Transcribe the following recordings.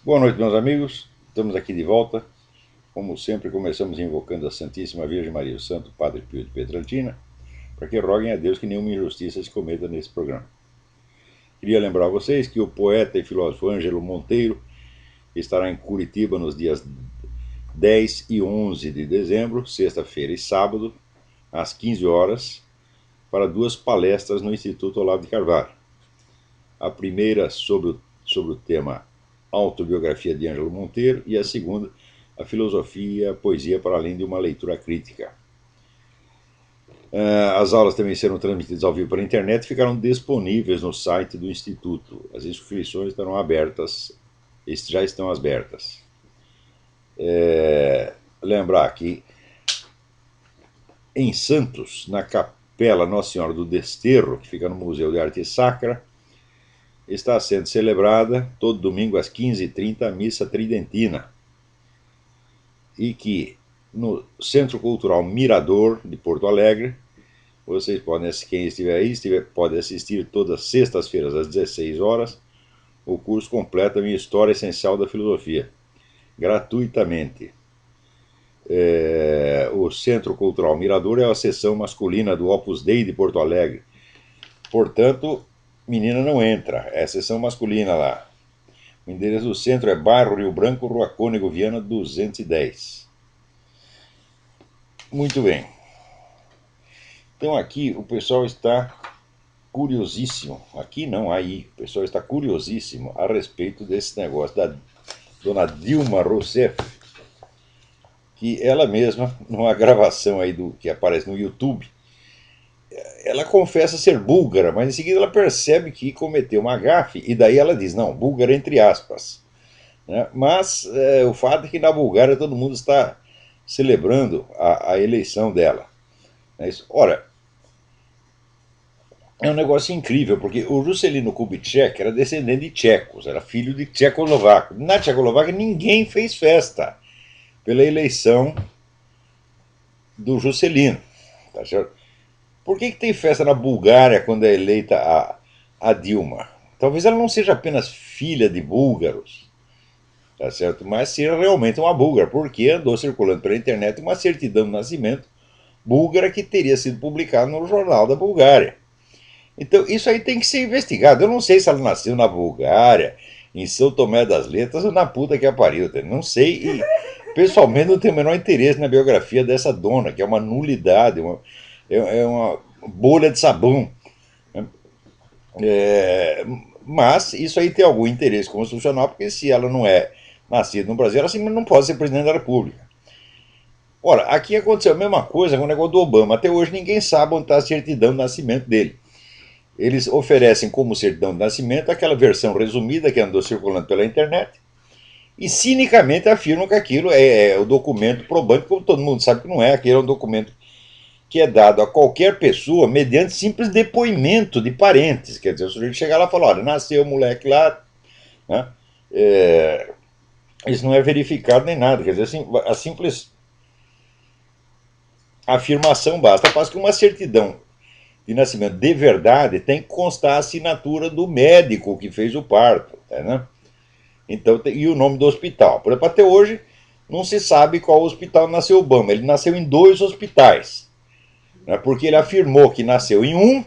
Boa noite, meus amigos. Estamos aqui de volta. Como sempre, começamos invocando a Santíssima Virgem Maria, o Santo Padre Pio de Pietrelcina, para que roguem a Deus que nenhuma injustiça se cometa nesse programa. Queria lembrar a vocês que o poeta e filósofo Ângelo Monteiro estará em Curitiba nos dias 10 e 11 de dezembro, sexta-feira e sábado, às 15 horas, para duas palestras no Instituto Olavo de Carvalho. A primeira sobre o tema Autobiografia de Ângelo Monteiro e a segunda, a filosofia, a poesia para além de uma leitura crítica. As aulas também serão transmitidas ao vivo pela internet e ficarão disponíveis no site do Instituto. As inscrições estarão abertas, já estão abertas. Lembrar que em Santos, na Capela Nossa Senhora do Desterro, que fica no Museu de Arte Sacra, está sendo celebrada todo domingo às 15h30 a missa tridentina. E que no Centro Cultural Mirador de Porto Alegre, vocês podem, quem estiver aí, pode assistir todas as sextas-feiras às 16 horas o curso completo em História Essencial da Filosofia, gratuitamente. O Centro Cultural Mirador é a seção masculina do Opus Dei de Porto Alegre. Portanto, menina não entra, é a seção masculina lá. O endereço do centro é bairro Rio Branco, Rua Cônego Viana 210. Muito bem. Então aqui o pessoal está curiosíssimo, aqui não, aí, o pessoal está curiosíssimo a respeito desse negócio da dona Dilma Rousseff, que ela mesma, numa gravação aí que aparece no YouTube, ela confessa ser búlgara, mas em seguida ela percebe que cometeu uma gafe, e daí ela diz, não, búlgara entre aspas. Né? Mas o fato é que na Bulgária todo mundo está celebrando a eleição dela. Ora, é um negócio incrível, porque o Juscelino Kubitschek era descendente de tchecos, era filho de tchecoslovaco. Na Tchecoslováquia ninguém fez festa pela eleição do Juscelino. Tá certo? Por que tem festa na Bulgária quando é eleita a Dilma? Talvez ela não seja apenas filha de búlgaros, tá certo? Mas seja realmente uma búlgara, porque andou circulando pela internet uma certidão de nascimento búlgara que teria sido publicada no jornal da Bulgária. Então, isso aí tem que ser investigado. Eu não sei se ela nasceu na Bulgária, em São Tomé das Letras ou na puta que a pariu. Não sei e, pessoalmente, não tenho o menor interesse na biografia dessa dona, que é uma nulidade, é uma bolha de sabão. Mas isso aí tem algum interesse constitucional, porque se ela não é nascida no Brasil, ela simplesmente não pode ser presidente da República. Ora, aqui aconteceu a mesma coisa com o negócio do Obama. Até hoje ninguém sabe onde está a certidão de nascimento dele. Eles oferecem como certidão de nascimento aquela versão resumida que andou circulando pela internet e cinicamente afirmam que aquilo é o documento probante, como todo mundo sabe que não é. Aquele é um documento que é dado a qualquer pessoa mediante simples depoimento de parentes. Quer dizer, o sujeito chegar lá e falar, olha, nasceu o moleque lá, né? Isso não é verificado nem nada. Quer dizer, assim, a simples afirmação basta. Quase que uma certidão de nascimento de verdade tem que constar a assinatura do médico que fez o parto. Né? Então, e o nome do hospital. Por exemplo, até hoje não se sabe qual hospital nasceu Obama. Ele nasceu em 2 hospitais. Né? Porque ele afirmou que nasceu em um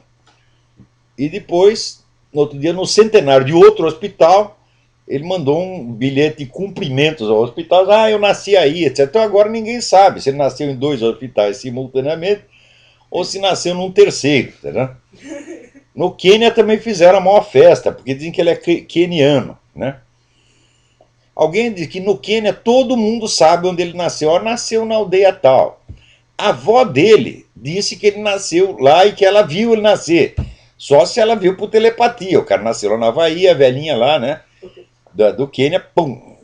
e depois, no outro dia, no centenário de outro hospital, ele mandou um bilhete de cumprimentos ao hospital. Ah, eu nasci aí, etc. Então agora ninguém sabe se ele nasceu em 2 hospitais simultaneamente ou se nasceu num terceiro. Tá? No Quênia também fizeram a maior festa, porque dizem que ele é queniano. Né? Alguém diz que no Quênia todo mundo sabe onde ele nasceu. Ó, nasceu na aldeia tal. A avó dele disse que ele nasceu lá e que ela viu ele nascer. Só se ela viu por telepatia. O cara nasceu lá na Havaí, a velhinha lá, né? Do Quênia, pum,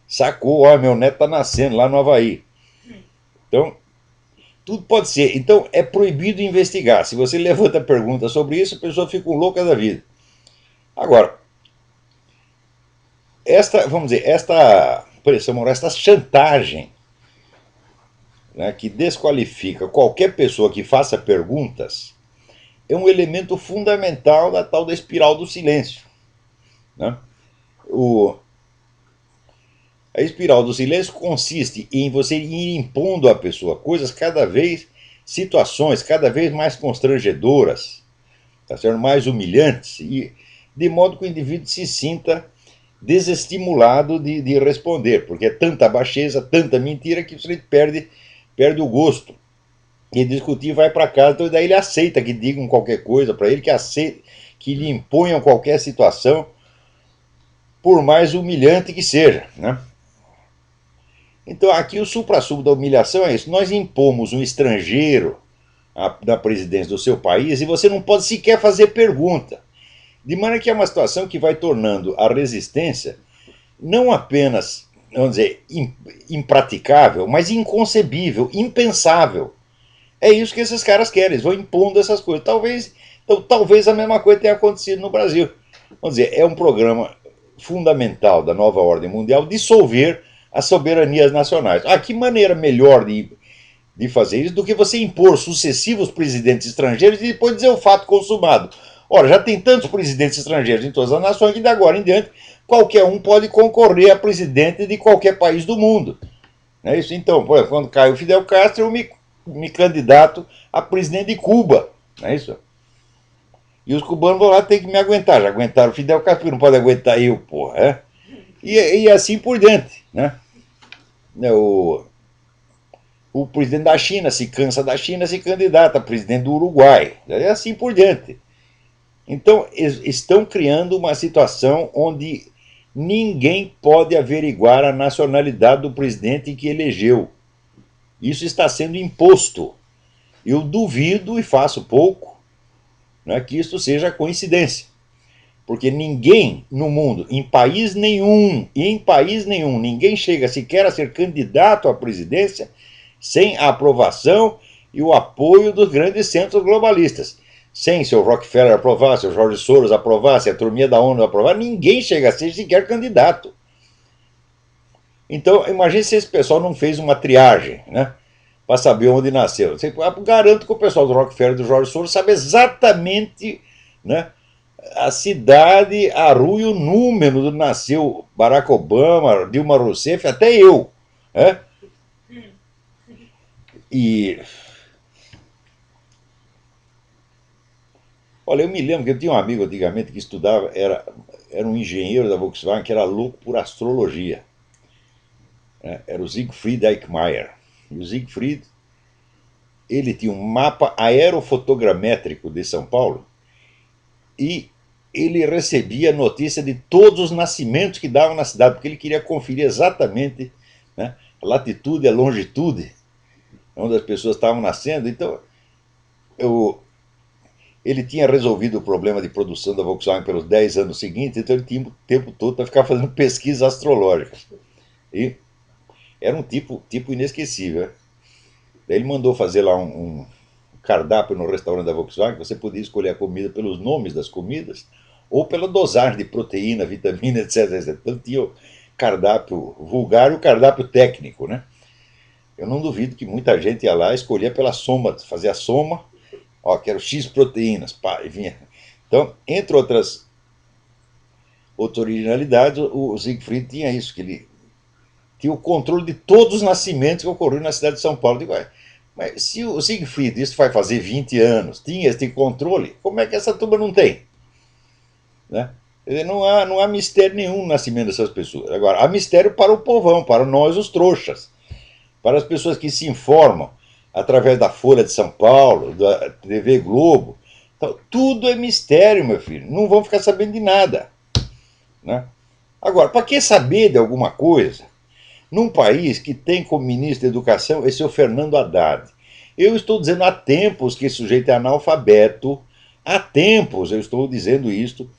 sacou, ó, meu neto tá nascendo lá no Havaí. Então, tudo pode ser. Então, é proibido investigar. Se você levanta pergunta sobre isso, a pessoa fica louca da vida. Agora, vamos dizer, esta pressão moral, esta chantagem, né, que desqualifica qualquer pessoa que faça perguntas, é um elemento fundamental da tal da espiral do silêncio. Né? A espiral do silêncio consiste em você ir impondo à pessoa coisas situações cada vez mais constrangedoras, tá certo? Mais humilhantes, e de modo que o indivíduo se sinta desestimulado de responder, porque é tanta baixeza, tanta mentira que você perde o gosto. E discutir vai para casa, então daí ele aceita que digam qualquer coisa para ele, que lhe imponham qualquer situação, por mais humilhante que seja, né? Então aqui o suprassumo da humilhação é isso. Nós impomos um estrangeiro na presidência do seu país e você não pode sequer fazer pergunta. De maneira que é uma situação que vai tornando a resistência não apenas, vamos dizer, impraticável, mas inconcebível, impensável. É isso que esses caras querem, eles vão impondo essas coisas. Talvez a mesma coisa tenha acontecido no Brasil. Vamos dizer, é um programa fundamental da nova ordem mundial dissolver as soberanias nacionais. Que maneira melhor de fazer isso do que você impor sucessivos presidentes estrangeiros e depois dizer o fato consumado. Ora, já tem tantos presidentes estrangeiros em todas as nações que de agora em diante qualquer um pode concorrer a presidente de qualquer país do mundo. Não é isso? Então, quando cai o Fidel Castro, eu me candidato a presidente de Cuba. Não é isso? E os cubanos vão lá ter que me aguentar. Já aguentaram o Fidel Castro, não pode aguentar eu, porra. É? E assim por diante. Né? O presidente da China se cansa da China, se candidata a presidente do Uruguai. É assim por diante. Então, estão criando uma situação onde ninguém pode averiguar a nacionalidade do presidente que elegeu. Isso está sendo imposto. Eu duvido e faço pouco, né, que isso seja coincidência. Porque ninguém no mundo, em país nenhum, ninguém chega sequer a ser candidato à presidência sem a aprovação e o apoio dos grandes centros globalistas. Sem se o Rockefeller aprovar, se o Jorge Soros aprovar, se a turminha da ONU aprovar, ninguém chega a ser sequer candidato. Então, imagine se esse pessoal não fez uma triagem, né, para saber onde nasceu. Eu garanto que o pessoal do Rockefeller e do Jorge Soros sabe exatamente, né, a cidade, a rua e o número onde nasceu Barack Obama, Dilma Rousseff, até eu. Né? E olha, eu me lembro que eu tinha um amigo antigamente que estudava, era um engenheiro da Volkswagen que era louco por astrologia. Era o Siegfried Eichmayer. E o Siegfried, ele tinha um mapa aerofotogramétrico de São Paulo e ele recebia notícia de todos os nascimentos que davam na cidade, porque ele queria conferir exatamente, né, a latitude e a longitude onde as pessoas estavam nascendo. Então, ele tinha resolvido o problema de produção da Volkswagen pelos 10 anos seguintes, então ele tinha o tempo todo para ficar fazendo pesquisas astrológicas. E era um tipo inesquecível. Daí ele mandou fazer lá um cardápio no restaurante da Volkswagen, você podia escolher a comida pelos nomes das comidas ou pela dosagem de proteína, vitamina, etc. Então tinha o cardápio vulgar e o cardápio técnico, né? Eu não duvido que muita gente ia lá e escolhia pela soma, fazia a soma, ó, quero X proteínas, pá, e vinha. Então, entre outras originalidades, o Siegfried tinha isso, que ele tinha o controle de todos os nascimentos que ocorreram na cidade de São Paulo. Eu digo, mas se o Siegfried, isso vai fazer 20 anos, tinha esse controle, como é que essa turma não tem? Né? Não há mistério nenhum no nascimento dessas pessoas. Agora, há mistério para o povão, para nós os trouxas, para as pessoas que se informam através da Folha de São Paulo, da TV Globo. Então, tudo é mistério, meu filho. Não vão ficar sabendo de nada. Né? Agora, para que saber de alguma coisa num país que tem como ministro da Educação esse o Fernando Haddad? Eu estou dizendo há tempos que esse sujeito é analfabeto, há tempos eu estou dizendo isto,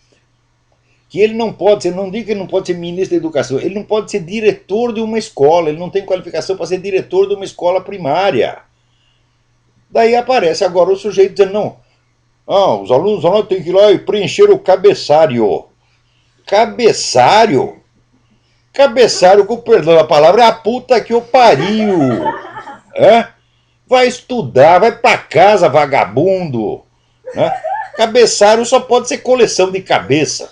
que ele não pode ser, não digo que ele não pode ser ministro da Educação, ele não pode ser diretor de uma escola, ele não tem qualificação para ser diretor de uma escola primária. Daí aparece agora o sujeito dizendo, não, os alunos têm que ir lá e preencher o cabeçário. Cabeçário? Cabeçário, com perdão da palavra, é a puta que o pariu. É? Vai estudar, vai pra casa, vagabundo. Né? Cabeçário só pode ser coleção de cabeça.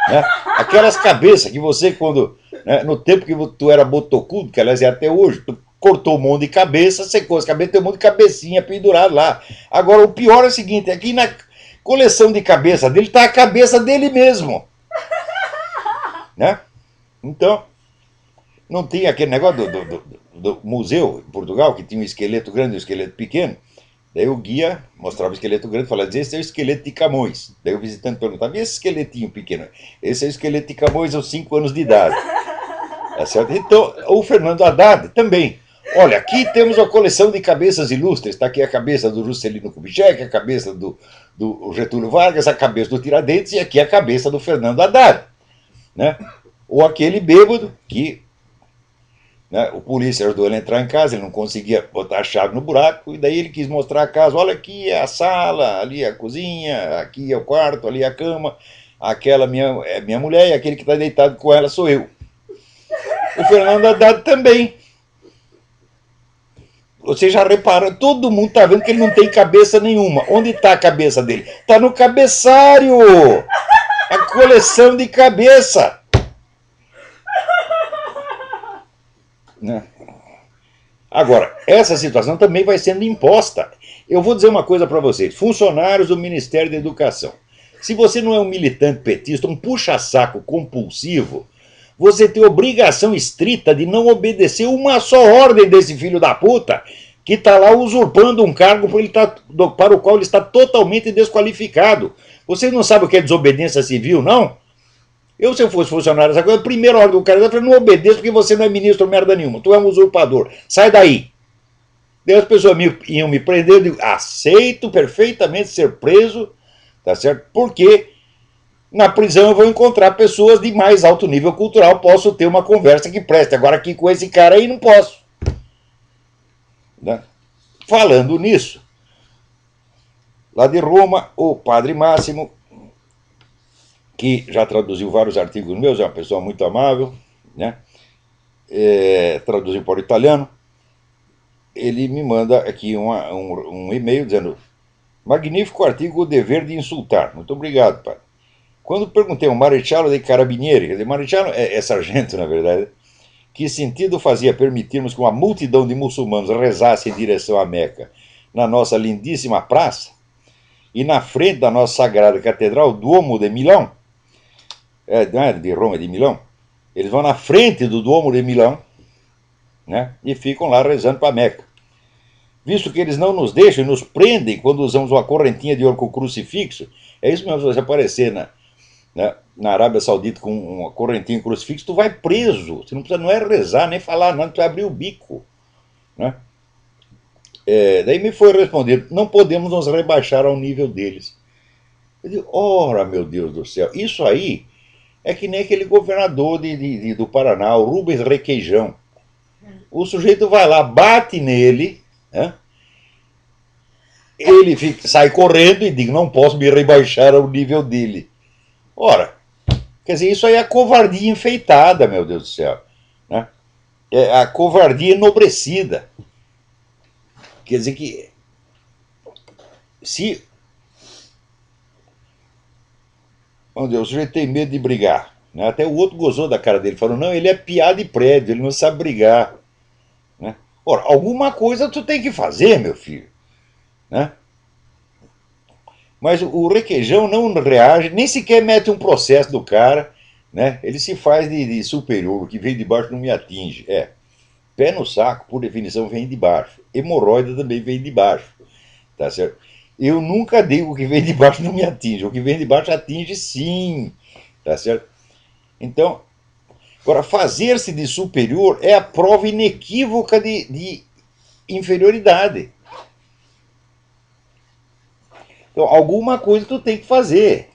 Né? Aquelas cabeças que você, quando, né, no tempo que tu era botocudo, que aliás é até hoje, tu cortou um monte de cabeça, secou as cabeças, tem um monte de cabecinha pendurada lá. Agora, o pior é o seguinte, aqui na coleção de cabeça dele tá a cabeça dele mesmo. Né? Então, não tinha aquele negócio do museu em Portugal, que tinha um esqueleto grande e um esqueleto pequeno. Daí o guia mostrava o esqueleto grande e falava, esse é o esqueleto de Camões. Daí o visitante perguntava, e esse esqueletinho pequeno? Esse é o esqueleto de Camões aos 5 anos de idade. Tá certo? Então, o Fernando Haddad também. Olha, aqui temos uma coleção de cabeças ilustres. Está aqui a cabeça do Juscelino Kubitschek, a cabeça do Getúlio Vargas, a cabeça do Tiradentes e aqui a cabeça do Fernando Haddad. Né? Ou aquele bêbado que, né, o polícia ajudou ele a entrar em casa, ele não conseguia botar a chave no buraco, e daí ele quis mostrar a casa, olha, aqui é a sala, ali é a cozinha, aqui é o quarto, ali é a cama, aquela é minha mulher e aquele que está deitado com ela sou eu. O Fernando Haddad também. Você já reparou, todo mundo está vendo que ele não tem cabeça nenhuma. Onde está a cabeça dele? Está no cabeçário! A coleção de cabeça! Né? Agora, essa situação também vai sendo imposta. Eu vou dizer uma coisa para vocês, funcionários do Ministério da Educação. Se você não é um militante petista, um puxa-saco compulsivo, você tem obrigação estrita de não obedecer uma só ordem desse filho da puta que está lá usurpando um cargo para o qual ele está totalmente desqualificado. Vocês não sabem o que é desobediência civil, não? Eu, se eu fosse funcionário dessa coisa, a primeira ordem do cara eu falei, não obedeça porque você não é ministro merda nenhuma, tu é um usurpador, sai daí. Daí as pessoas iam me prender, eu digo, aceito perfeitamente ser preso, tá certo? Porque na prisão eu vou encontrar pessoas de mais alto nível cultural, posso ter uma conversa que preste. Agora aqui com esse cara aí não posso. Né? Falando nisso, lá de Roma, o padre Máximo, que já traduziu vários artigos meus, é uma pessoa muito amável, né? Traduziu para o italiano, ele me manda aqui um e-mail dizendo, magnífico artigo, O Dever de Insultar. Muito obrigado, padre. Quando perguntei ao Marechal de Carabinieri, quer dizer, Marechal é sargento, na verdade, que sentido fazia permitirmos que uma multidão de muçulmanos rezasse em direção à Meca na nossa lindíssima praça e na frente da nossa sagrada catedral, Duomo de Milão, não é de Roma, é de Milão, eles vão na frente do Duomo de Milão, né, e ficam lá rezando para a Meca. Visto que eles não nos deixam e nos prendem quando usamos uma correntinha de ouro com crucifixo, é isso mesmo, se você aparecer na Arábia Saudita com uma correntinha de crucifixo, tu vai preso. Você não precisa, não é rezar, nem falar nada, tu vai abrir o bico. Né? Daí me foi respondido, não podemos nos rebaixar ao nível deles. Eu digo, ora, meu Deus do céu, isso aí é que nem aquele governador do Paraná, o Rubens Requeijão. O sujeito vai lá, bate nele, né? Ele sai correndo e diz, não posso me rebaixar ao nível dele. Ora, quer dizer, isso aí é covardia enfeitada, meu Deus do céu. Né? É a covardia enobrecida. Quer dizer que se o sujeito tem medo de brigar, né? Até o outro gozou da cara dele, falou, não, ele é piá de prédio, ele não sabe brigar. Né? Ora, alguma coisa tu tem que fazer, meu filho. Né? Mas o Requeijão não reage, nem sequer mete um processo do cara, né? Ele se faz de superior, o que vem de baixo não me atinge. Pé no saco, por definição, vem de baixo. Hemorroida também vem de baixo. Tá certo? Eu nunca digo que o que vem de baixo não me atinge. O que vem de baixo atinge sim. Tá certo? Então, Agora, fazer-se de superior é a prova inequívoca de inferioridade. Então, alguma coisa tu tem que fazer.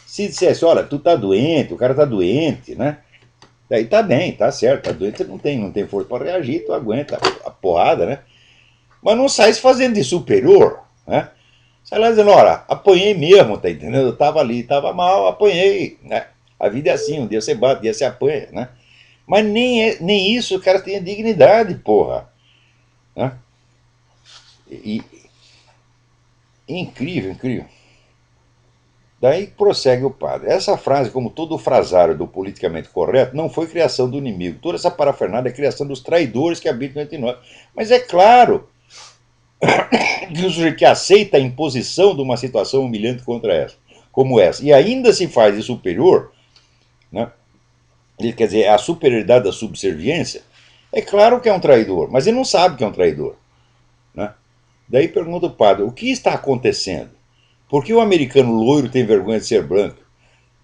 Se dissesse, olha, tu tá doente, o cara tá doente, né? Daí tá bem, tá certo, tá doente, você não tem força para reagir, tu aguenta a porrada, né? Mas não sai se fazendo de superior, né? Sai lá dizendo, olha, apanhei mesmo, tá entendendo? Eu tava ali, tava mal, apanhei, né? A vida é assim, um dia você bate, um dia você apanha, né? Mas nem isso o cara tem dignidade, porra. Né? E, incrível, incrível. Daí prossegue o padre. Essa frase, como todo o frasário do politicamente correto, não foi criação do inimigo. Toda essa parafernália é criação dos traidores que habitam entre nós. Mas é claro que o sujeito que aceita a imposição de uma situação humilhante contra essa, como essa, e ainda se faz de superior, né? Quer dizer, a superioridade da subserviência, é claro que é um traidor, mas ele não sabe que é um traidor. Né? Daí pergunta o padre, o que está acontecendo? Por que o americano loiro tem vergonha de ser branco?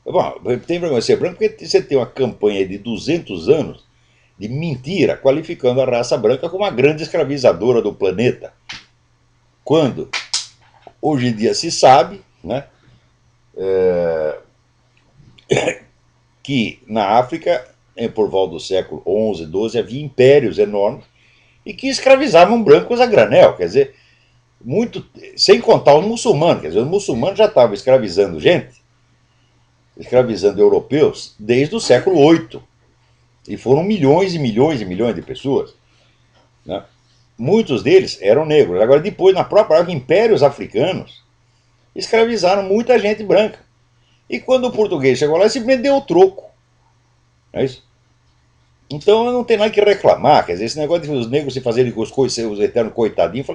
Bom, tem vergonha de ser branco porque você tem uma campanha de 200 anos de mentira, qualificando a raça branca como a grande escravizadora do planeta. Quando hoje em dia se sabe, né, que na África, por volta do século XI, XII, havia impérios enormes e que escravizavam brancos a granel. Quer dizer, muito, sem contar os muçulmanos. Quer dizer, os muçulmanos já estavam escravizando gente, escravizando europeus, desde o século VIII. E foram milhões e milhões e milhões de pessoas. Né? Muitos deles eram negros. Agora, depois, na própria África, impérios africanos escravizaram muita gente branca. E quando o português chegou lá, simplesmente deu o troco. Não é isso? Então não tem nada que reclamar. Quer dizer, esse negócio de os negros se fazerem com os eternos coitadinhos,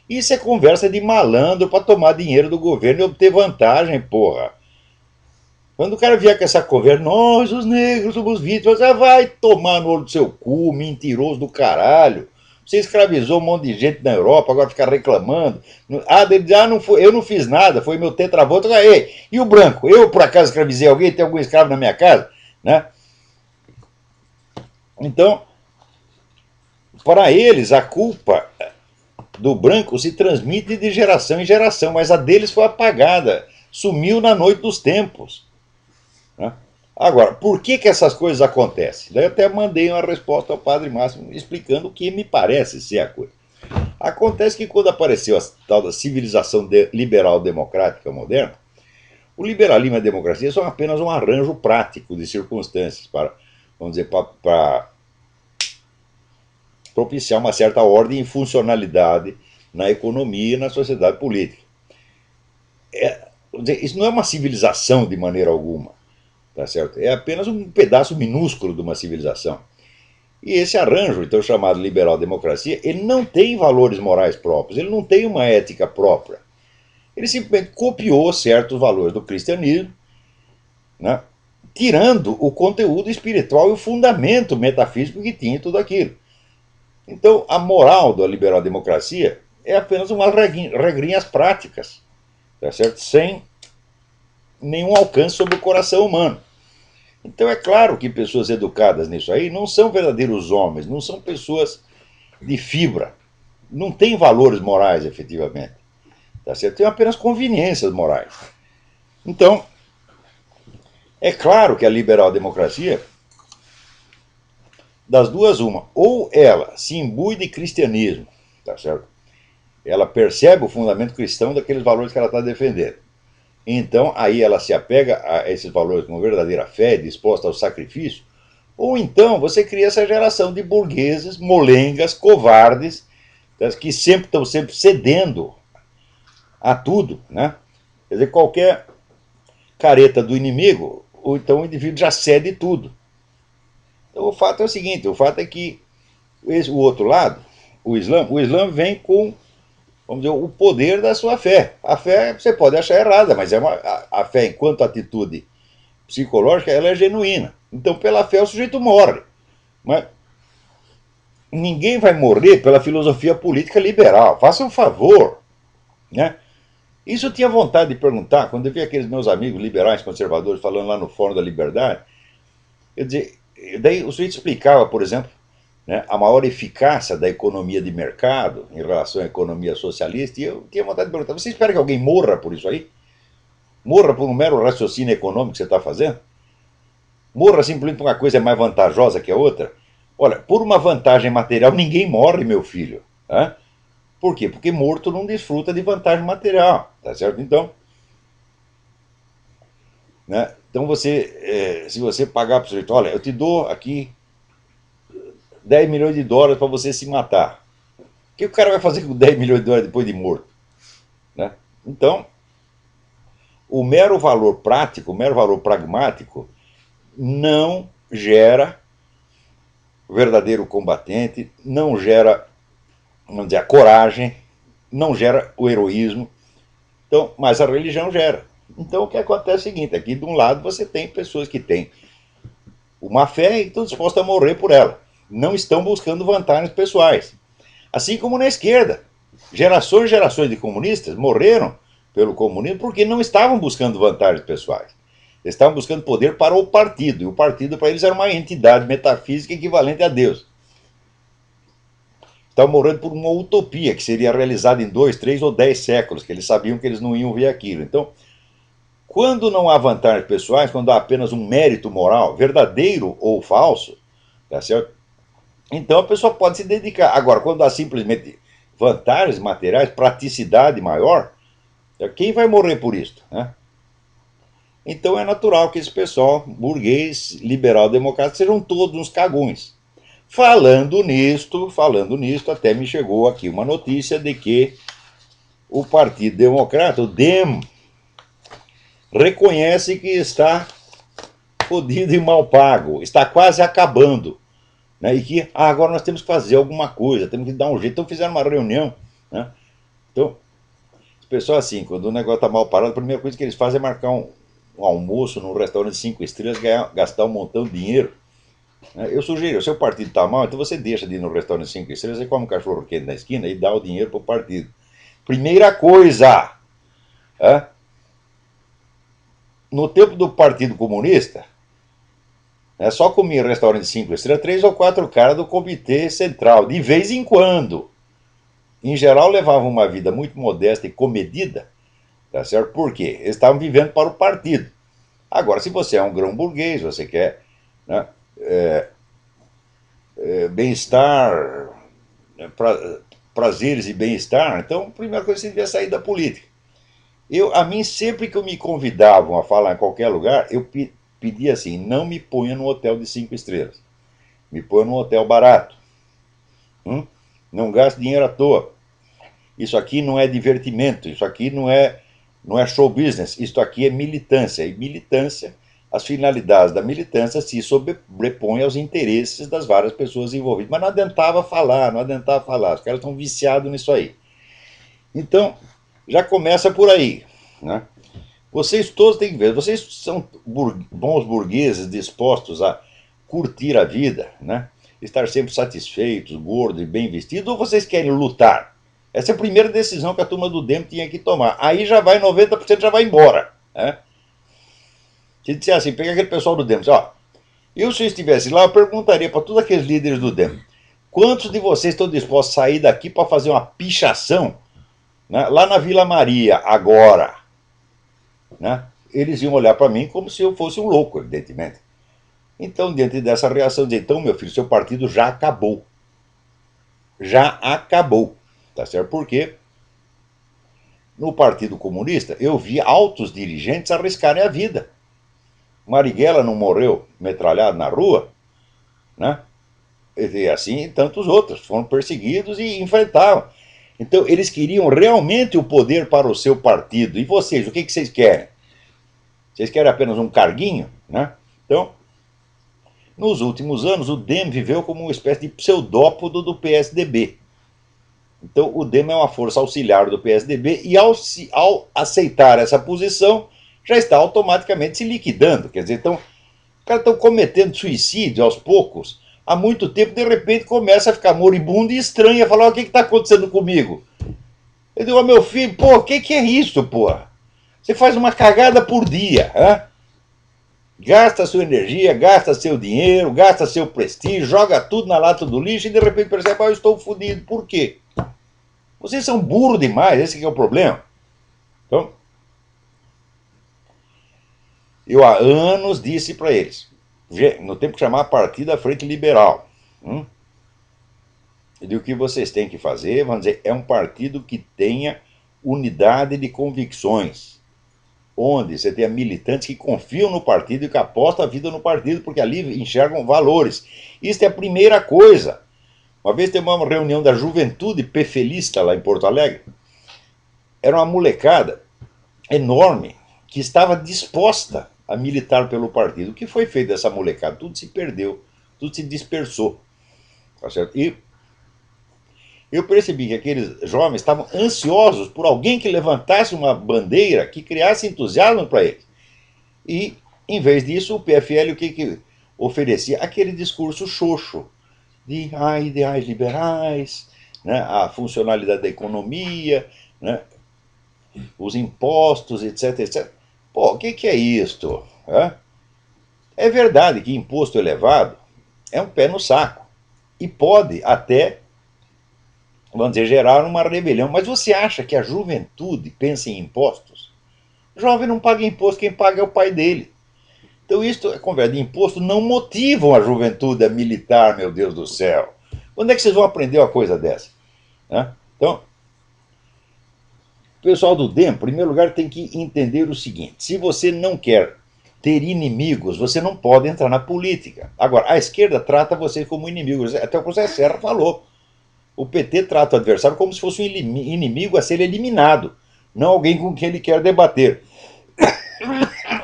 isso é conversa de malandro para tomar dinheiro do governo e obter vantagem, porra. Quando o cara vier com essa conversa, nós, os negros, somos vítimas, vai tomar no olho do seu cu, mentiroso do caralho. Você escravizou um monte de gente na Europa, agora fica reclamando. Não foi, eu não fiz nada, foi meu tetravô. E o branco? Eu, por acaso, escravizei alguém? Tem algum escravo na minha casa? Né? Então, para eles, a culpa do branco se transmite de geração em geração, mas a deles foi apagada, sumiu na noite dos tempos. Né? Agora, por que essas coisas acontecem? Daí eu até mandei uma resposta ao Padre Máximo explicando o que me parece ser a coisa. Acontece que quando apareceu a tal da civilização liberal democrática moderna, o liberalismo e a democracia são apenas um arranjo prático de circunstâncias para, vamos dizer, para propiciar uma certa ordem e funcionalidade na economia e na sociedade política. Isso não é uma civilização de maneira alguma. Tá certo? É apenas um pedaço minúsculo de uma civilização. E esse arranjo, então chamado liberal-democracia, ele não tem valores morais próprios, ele não tem uma ética própria. Ele simplesmente copiou certos valores do cristianismo, né, tirando o conteúdo espiritual e o fundamento metafísico que tinha tudo aquilo. Então, a moral da liberal-democracia é apenas umas regrinhas práticas, tá certo? Sem nenhum alcance sobre o coração humano. Então é claro que pessoas educadas nisso aí não são verdadeiros homens, não são pessoas de fibra, não têm valores morais efetivamente. Tá certo? Tem apenas conveniências morais. Então, é claro que a liberal-democracia, das duas uma, ou ela se imbui de cristianismo, tá certo? Ela percebe o fundamento cristão daqueles valores que ela está defendendo. Então, aí ela se apega a esses valores com verdadeira fé, disposta ao sacrifício, ou então você cria essa geração de burgueses, molengas, covardes, que sempre estão sempre cedendo a tudo, né? Quer dizer, qualquer careta do inimigo, ou então o indivíduo já cede tudo. Então o fato é o seguinte, o fato é que o outro lado, o Islã vem com, vamos dizer, o poder da sua fé. A fé você pode achar errada, mas a fé enquanto atitude psicológica, ela é genuína. Então pela fé o sujeito morre. Mas ninguém vai morrer pela filosofia política liberal. Faça um favor. Né? Isso eu tinha vontade de perguntar, quando eu vi aqueles meus amigos liberais conservadores falando lá no Fórum da Liberdade, quer dizer, daí o sujeito explicava, por exemplo, né, a maior eficácia da economia de mercado em relação à economia socialista, e eu tinha vontade de perguntar, você espera que alguém morra por isso aí? Morra por um mero raciocínio econômico que você está fazendo? Morra simplesmente por uma coisa mais vantajosa que a outra? Olha, por uma vantagem material ninguém morre, meu filho. Né? Por quê? Porque morto não desfruta de vantagem material, tá certo? Então, né? Então se você pagar para o sujeito, olha, eu te dou aqui 10 milhões de dólares para você se matar. O que o cara vai fazer com 10 milhões de dólares depois de morto? Né? Então, o mero valor prático, o mero valor pragmático, não gera verdadeiro combatente, não gera, vamos dizer, a coragem, não gera o heroísmo. Então, mas a religião gera. Então o que acontece é o seguinte, aqui de um lado você tem pessoas que têm uma fé e estão dispostas a morrer por ela. Não estão buscando vantagens pessoais. Assim como na esquerda. Gerações e gerações de comunistas morreram pelo comunismo porque não estavam buscando vantagens pessoais. Eles estavam buscando poder para o partido. E o partido para eles era uma entidade metafísica equivalente a Deus. Estavam morrendo por uma utopia que seria realizada em 2, 3 ou 10 séculos, que eles sabiam que eles não iam ver aquilo. Então, quando não há vantagens pessoais, quando há apenas um mérito moral, verdadeiro ou falso, tá certo? Então a pessoa pode se dedicar. Agora, quando há simplesmente vantagens materiais, praticidade maior, quem vai morrer por isso? Né? Então é natural que esse pessoal, burguês, liberal, democrata, sejam todos uns cagões. Falando nisto, até me chegou aqui uma notícia de que o Partido Democrata, o DEM, reconhece que está fodido e mal pago, está quase acabando. Né? E que agora nós temos que fazer alguma coisa, temos que dar um jeito. Então fizeram uma reunião. Né? Então, o pessoal assim, quando o negócio está mal parado, a primeira coisa que eles fazem é marcar um almoço num restaurante de 5 estrelas, gastar um montão de dinheiro. Né? Eu sugiro, o seu partido está mal, então você deixa de ir no restaurante de 5 estrelas, você come um cachorro quente na esquina e dá o dinheiro para o partido. Primeira coisa, no tempo do Partido Comunista, só comia em restaurante de 5 estrelas 3 ou 4 caras do comitê central, de vez em quando. Em geral, levavam uma vida muito modesta e comedida, tá certo? Por quê? Eles estavam vivendo para o partido. Agora, se você é um grão burguês, você quer, né, bem-estar, prazeres e bem-estar, então a primeira coisa você devia sair da política. A mim, sempre que me convidavam a falar em qualquer lugar, eu pedia assim, não me ponha num hotel de 5 estrelas. Me ponha num hotel barato. Não gaste dinheiro à toa. Isso aqui não é divertimento, isso aqui não é show business, isso aqui é militância. E militância, as finalidades da militância se sobrepõem aos interesses das várias pessoas envolvidas. Mas não adiantava falar, Os caras estão viciados nisso aí. Então, já começa por aí. Né? Vocês todos têm que ver, vocês são bons burgueses dispostos a curtir a vida, né? Estar sempre satisfeitos, gordos e bem vestidos, ou vocês querem lutar? Essa é a primeira decisão que a turma do DEM tinha que tomar. Aí já vai 90%, já vai embora. Né? Se disser assim, pega aquele pessoal do DEM, ó, eu se eu estivesse lá, eu perguntaria para todos aqueles líderes do DEM, quantos de vocês estão dispostos a sair daqui para fazer uma pichação, né, lá na Vila Maria, agora? Né? Eles iam olhar para mim como se eu fosse um louco, evidentemente. Então, diante dessa reação, dizer, então, meu filho, seu partido já acabou. Já acabou. Tá certo? Porque no Partido Comunista eu vi altos dirigentes arriscarem a vida. Marighella não morreu metralhado na rua, né? E assim tantos outros foram perseguidos e enfrentavam. Então eles queriam realmente o poder para o seu partido. E vocês, o que vocês querem? Vocês querem apenas um carguinho? Né? Então, nos últimos anos, o DEM viveu como uma espécie de pseudópodo do PSDB. Então, o DEM é uma força auxiliar do PSDB e, ao aceitar essa posição, já está automaticamente se liquidando. Quer dizer, então, os caras estão cometendo suicídio aos poucos. Há muito tempo, de repente, começa a ficar moribundo e estranha. Falar, o que está acontecendo comigo? Eu digo, meu filho, pô, o que é isso, pô? Você faz uma cagada por dia, hein? Gasta sua energia, gasta seu dinheiro, gasta seu prestígio, joga tudo na lata do lixo e de repente percebe, eu estou fodido. Por quê? Vocês são burros demais, esse que é o problema. Então, eu há anos disse para eles, no tempo que chamava Partido da Frente Liberal, de o que vocês têm que fazer, vamos dizer, é um partido que tenha unidade de convicções, onde você tenha militantes que confiam no partido e que apostam a vida no partido, porque ali enxergam valores. Isso é a primeira coisa. Uma vez teve uma reunião da juventude pefelista lá em Porto Alegre, era uma molecada enorme que estava disposta a militar pelo partido. O que foi feito dessa molecada? Tudo se perdeu, tudo se dispersou. Tá certo? E eu percebi que aqueles jovens estavam ansiosos por alguém que levantasse uma bandeira que criasse entusiasmo para eles. E, em vez disso, o PFL o que oferecia? Aquele discurso xoxo de ideais liberais, né, a funcionalidade da economia, né, os impostos, etc, etc. Pô, o que é isto? É verdade que imposto elevado é um pé no saco e pode até, vamos dizer, gerar uma rebelião. Mas você acha que a juventude pensa em impostos? O jovem não paga imposto, quem paga é o pai dele. Então, isso, a conversa de imposto, não motivam a juventude a militar, meu Deus do céu. Quando é que vocês vão aprender uma coisa dessa? Então, o pessoal do DEM, em primeiro lugar, tem que entender o seguinte: se você não quer ter inimigos, você não pode entrar na política. Agora, a esquerda trata vocês como inimigos. Até o José Serra falou. O PT trata o adversário como se fosse um inimigo a ser eliminado, não alguém com quem ele quer debater.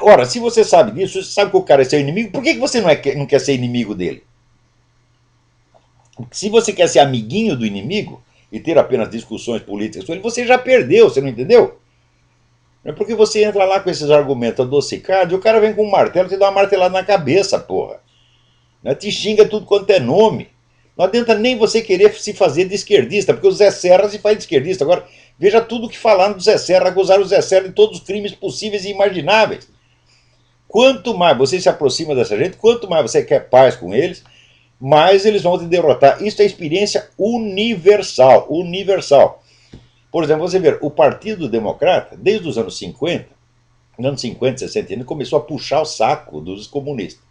Ora, se você sabe disso, você sabe que o cara é seu inimigo, por que você não quer ser inimigo dele? Se você quer ser amiguinho do inimigo e ter apenas discussões políticas com ele, você já perdeu, você não entendeu? É porque você entra lá com esses argumentos adocicados e o cara vem com um martelo e te dá uma martelada na cabeça, porra. Te xinga tudo quanto é nome. Não adianta nem você querer se fazer de esquerdista, porque o Zé Serra se faz de esquerdista. Agora, veja tudo que falaram do Zé Serra, acusaram o Zé Serra de todos os crimes possíveis e imagináveis. Quanto mais você se aproxima dessa gente, quanto mais você quer paz com eles, mais eles vão te derrotar. Isso é experiência universal. Universal. Por exemplo, você vê, o Partido Democrata, desde os anos 50, nos anos 50, 60, ele começou a puxar o saco dos comunistas.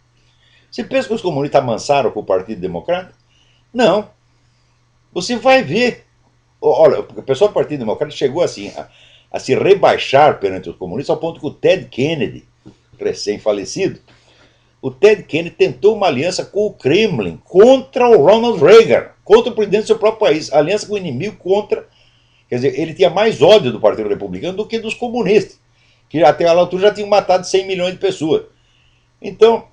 Você pensa que os comunistas amansaram com o Partido Democrata? Não. Você vai ver. Olha, o pessoal do Partido Democrata chegou assim a se rebaixar perante os comunistas ao ponto que o Ted Kennedy, recém-falecido, o Ted Kennedy tentou uma aliança com o Kremlin contra o Ronald Reagan, contra o presidente do seu próprio país. Aliança com o inimigo contra. Quer dizer, ele tinha mais ódio do Partido Republicano do que dos comunistas, que até a altura já tinham matado 100 milhões de pessoas. Então,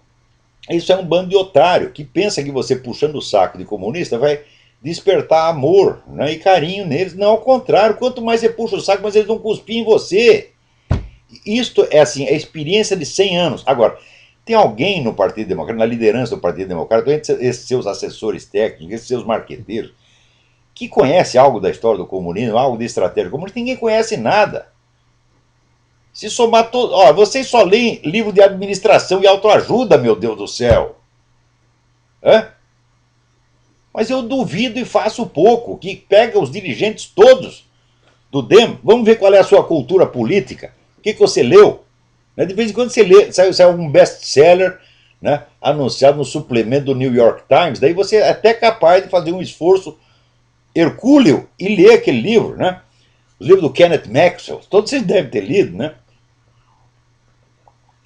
isso é um bando de otário que pensa que você puxando o saco de comunista vai despertar amor, né, e carinho neles. Não, ao contrário, quanto mais você puxa o saco, mais eles vão cuspir em você. Isto é assim, é a experiência de 100 anos. Agora, tem alguém no Partido Democrata, na liderança do Partido Democrata, entre esses seus assessores técnicos, esses seus marqueteiros, que conhece algo da história do comunismo, algo de estratégia comunista? Ninguém conhece nada. Se somar todo. Ó, vocês só leem livro de administração e autoajuda, meu Deus do céu. Mas eu duvido e faço pouco que pega os dirigentes todos do DEM. Vamos ver qual é a sua cultura política. O que você leu? De vez em quando você lê, sai um best-seller, né, anunciado no suplemento do New York Times. Daí você é até capaz de fazer um esforço hercúleo e ler aquele livro, né? Os livros do Kenneth Maxwell, todos vocês devem ter lido, né?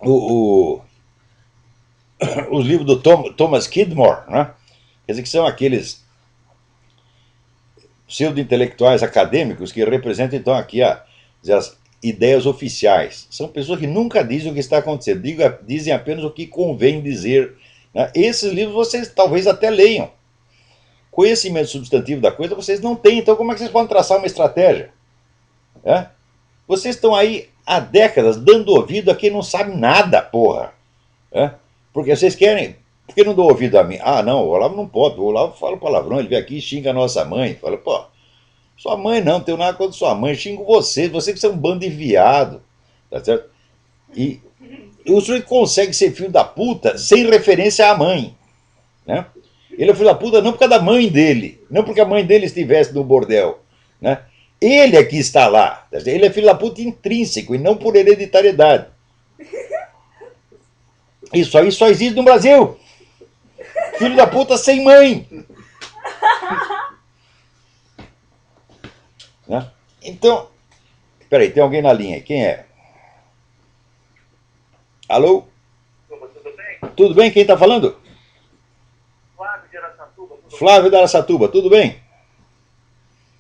Os livros do Thomas Skidmore, né? Quer dizer, que são aqueles pseudo-intelectuais acadêmicos que representam, então, aqui as ideias oficiais. São pessoas que nunca dizem o que está acontecendo, dizem apenas o que convém dizer. Né? Esses livros vocês talvez até leiam. Conhecimento substantivo da coisa vocês não têm, então como é que vocês podem traçar uma estratégia? Vocês estão aí há décadas dando ouvido a quem não sabe nada, porra. Porque vocês querem. Por que não dou ouvido a mim? Ah, não, o Olavo não pode. O Olavo fala palavrão, ele vem aqui e xinga a nossa mãe. Fala, pô, sua mãe não tenho nada contra sua mãe, xingo vocês que são um bando de viado. Tá certo? E o sujeito consegue ser filho da puta sem referência à mãe. Né? Ele é filho da puta não por causa da mãe dele, não porque a mãe dele estivesse no bordel. Né? Ele é que está lá. Ele é filho da puta intrínseco e não por hereditariedade. Isso aí só existe no Brasil. Filho da puta sem mãe. Né? Então, peraí, tem alguém na linha aí. Quem é? Alô? Tudo bem? Tudo bem? Quem está falando? Flávio de Araçatuba. Flávio de Araçatuba, tudo bem?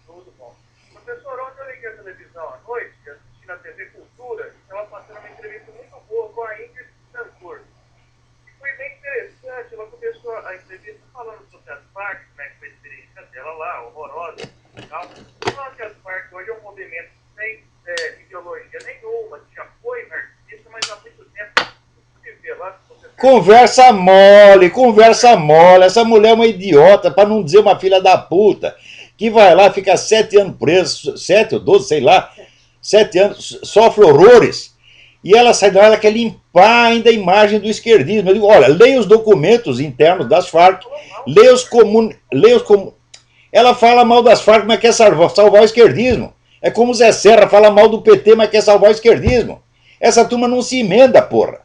Tudo bom. Professor, ontem eu liguei a televisão à noite, assisti na TV Cultura, e estava passando uma entrevista muito boa com a Ingrid Betancourt. E foi bem interessante, ela começou a entrevista falando sobre as Farc, como é que foi a experiência dela lá, horrorosa e tal. Falando que as Farc hoje é um movimento sem ideologia nenhuma, que já foi marxista, mas há muito tempo se vê lá. Conversa mole, conversa mole. Essa mulher é uma idiota, para não dizer uma filha da puta, que vai lá, fica 7 anos preso, 7 ou 12, sei lá, 7 anos, sofre horrores, e ela sai dela, ela quer limpar ainda a imagem do esquerdismo. Eu digo, olha, leia os documentos internos das Farc, leia os Ela fala mal das Farc, mas quer salvar o esquerdismo. É como o Zé Serra fala mal do PT, mas quer salvar o esquerdismo. Essa turma não se emenda, porra.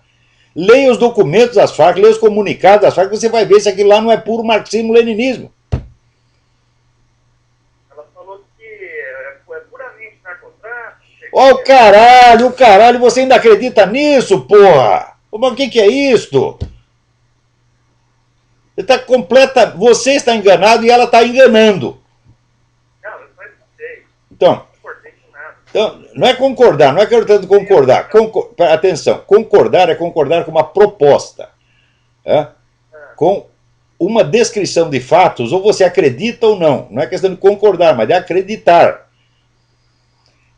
Leia os documentos das Farc, leia os comunicados das Farc, você vai ver se aquilo lá não é puro marxismo-leninismo. Ela falou que é puramente narcotráfico. Ó, o caralho, você ainda acredita nisso, porra? Mas o que é isto? Você está enganado e ela está enganando. Não, eu só escutei. Então, Não concordei com nada. Então, não é concordar, não é que eu estou tentando concordar. Atenção, concordar é concordar com uma proposta. Com uma descrição de fatos, ou você acredita ou não. Não é questão de concordar, mas de acreditar.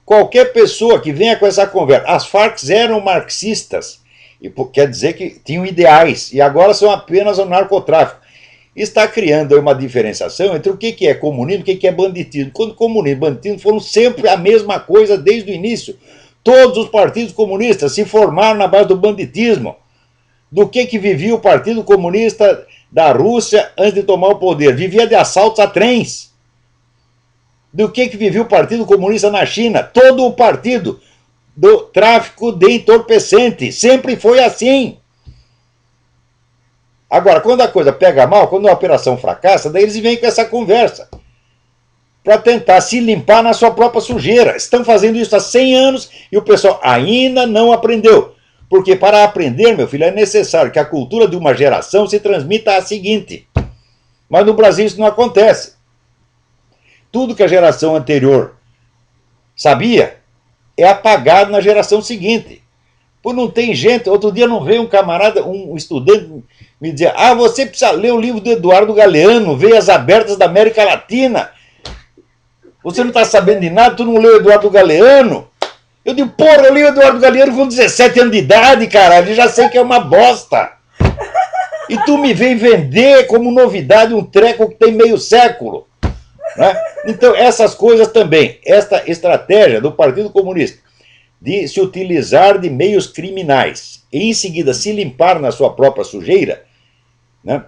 Qualquer pessoa que venha com essa conversa. As Farc eram marxistas, e quer dizer que tinham ideais, e agora são apenas o narcotráfico. Está criando uma diferenciação entre o que é comunismo e o que é banditismo. Quando comunismo e banditismo foram sempre a mesma coisa desde o início. Todos os partidos comunistas se formaram na base do banditismo. Do que vivia o Partido Comunista da Rússia antes de tomar o poder? Vivia de assaltos a trens. Do que vivia o Partido Comunista na China? Todo o partido do tráfico de entorpecentes. Sempre foi assim. Agora, quando a coisa pega mal, quando a operação fracassa, daí eles vêm com essa conversa para tentar se limpar na sua própria sujeira. Estão fazendo isso há 100 anos e o pessoal ainda não aprendeu. Porque para aprender, meu filho, é necessário que a cultura de uma geração se transmita à seguinte. Mas no Brasil isso não acontece. Tudo que a geração anterior sabia é apagado na geração seguinte. Pô, não tem gente. Outro dia não veio um camarada, um estudante, me dizer: você precisa ler o livro do Eduardo Galeano, Veias Abertas da América Latina. Você não está sabendo de nada, tu não leu o Eduardo Galeano? Eu digo, porra, eu li o Eduardo Galeano com 17 anos de idade, caralho, já sei que é uma bosta. E tu me vem vender como novidade um treco que tem meio século. Né? Então, essas coisas também, esta estratégia do Partido Comunista de se utilizar de meios criminais e em seguida se limpar na sua própria sujeira, né?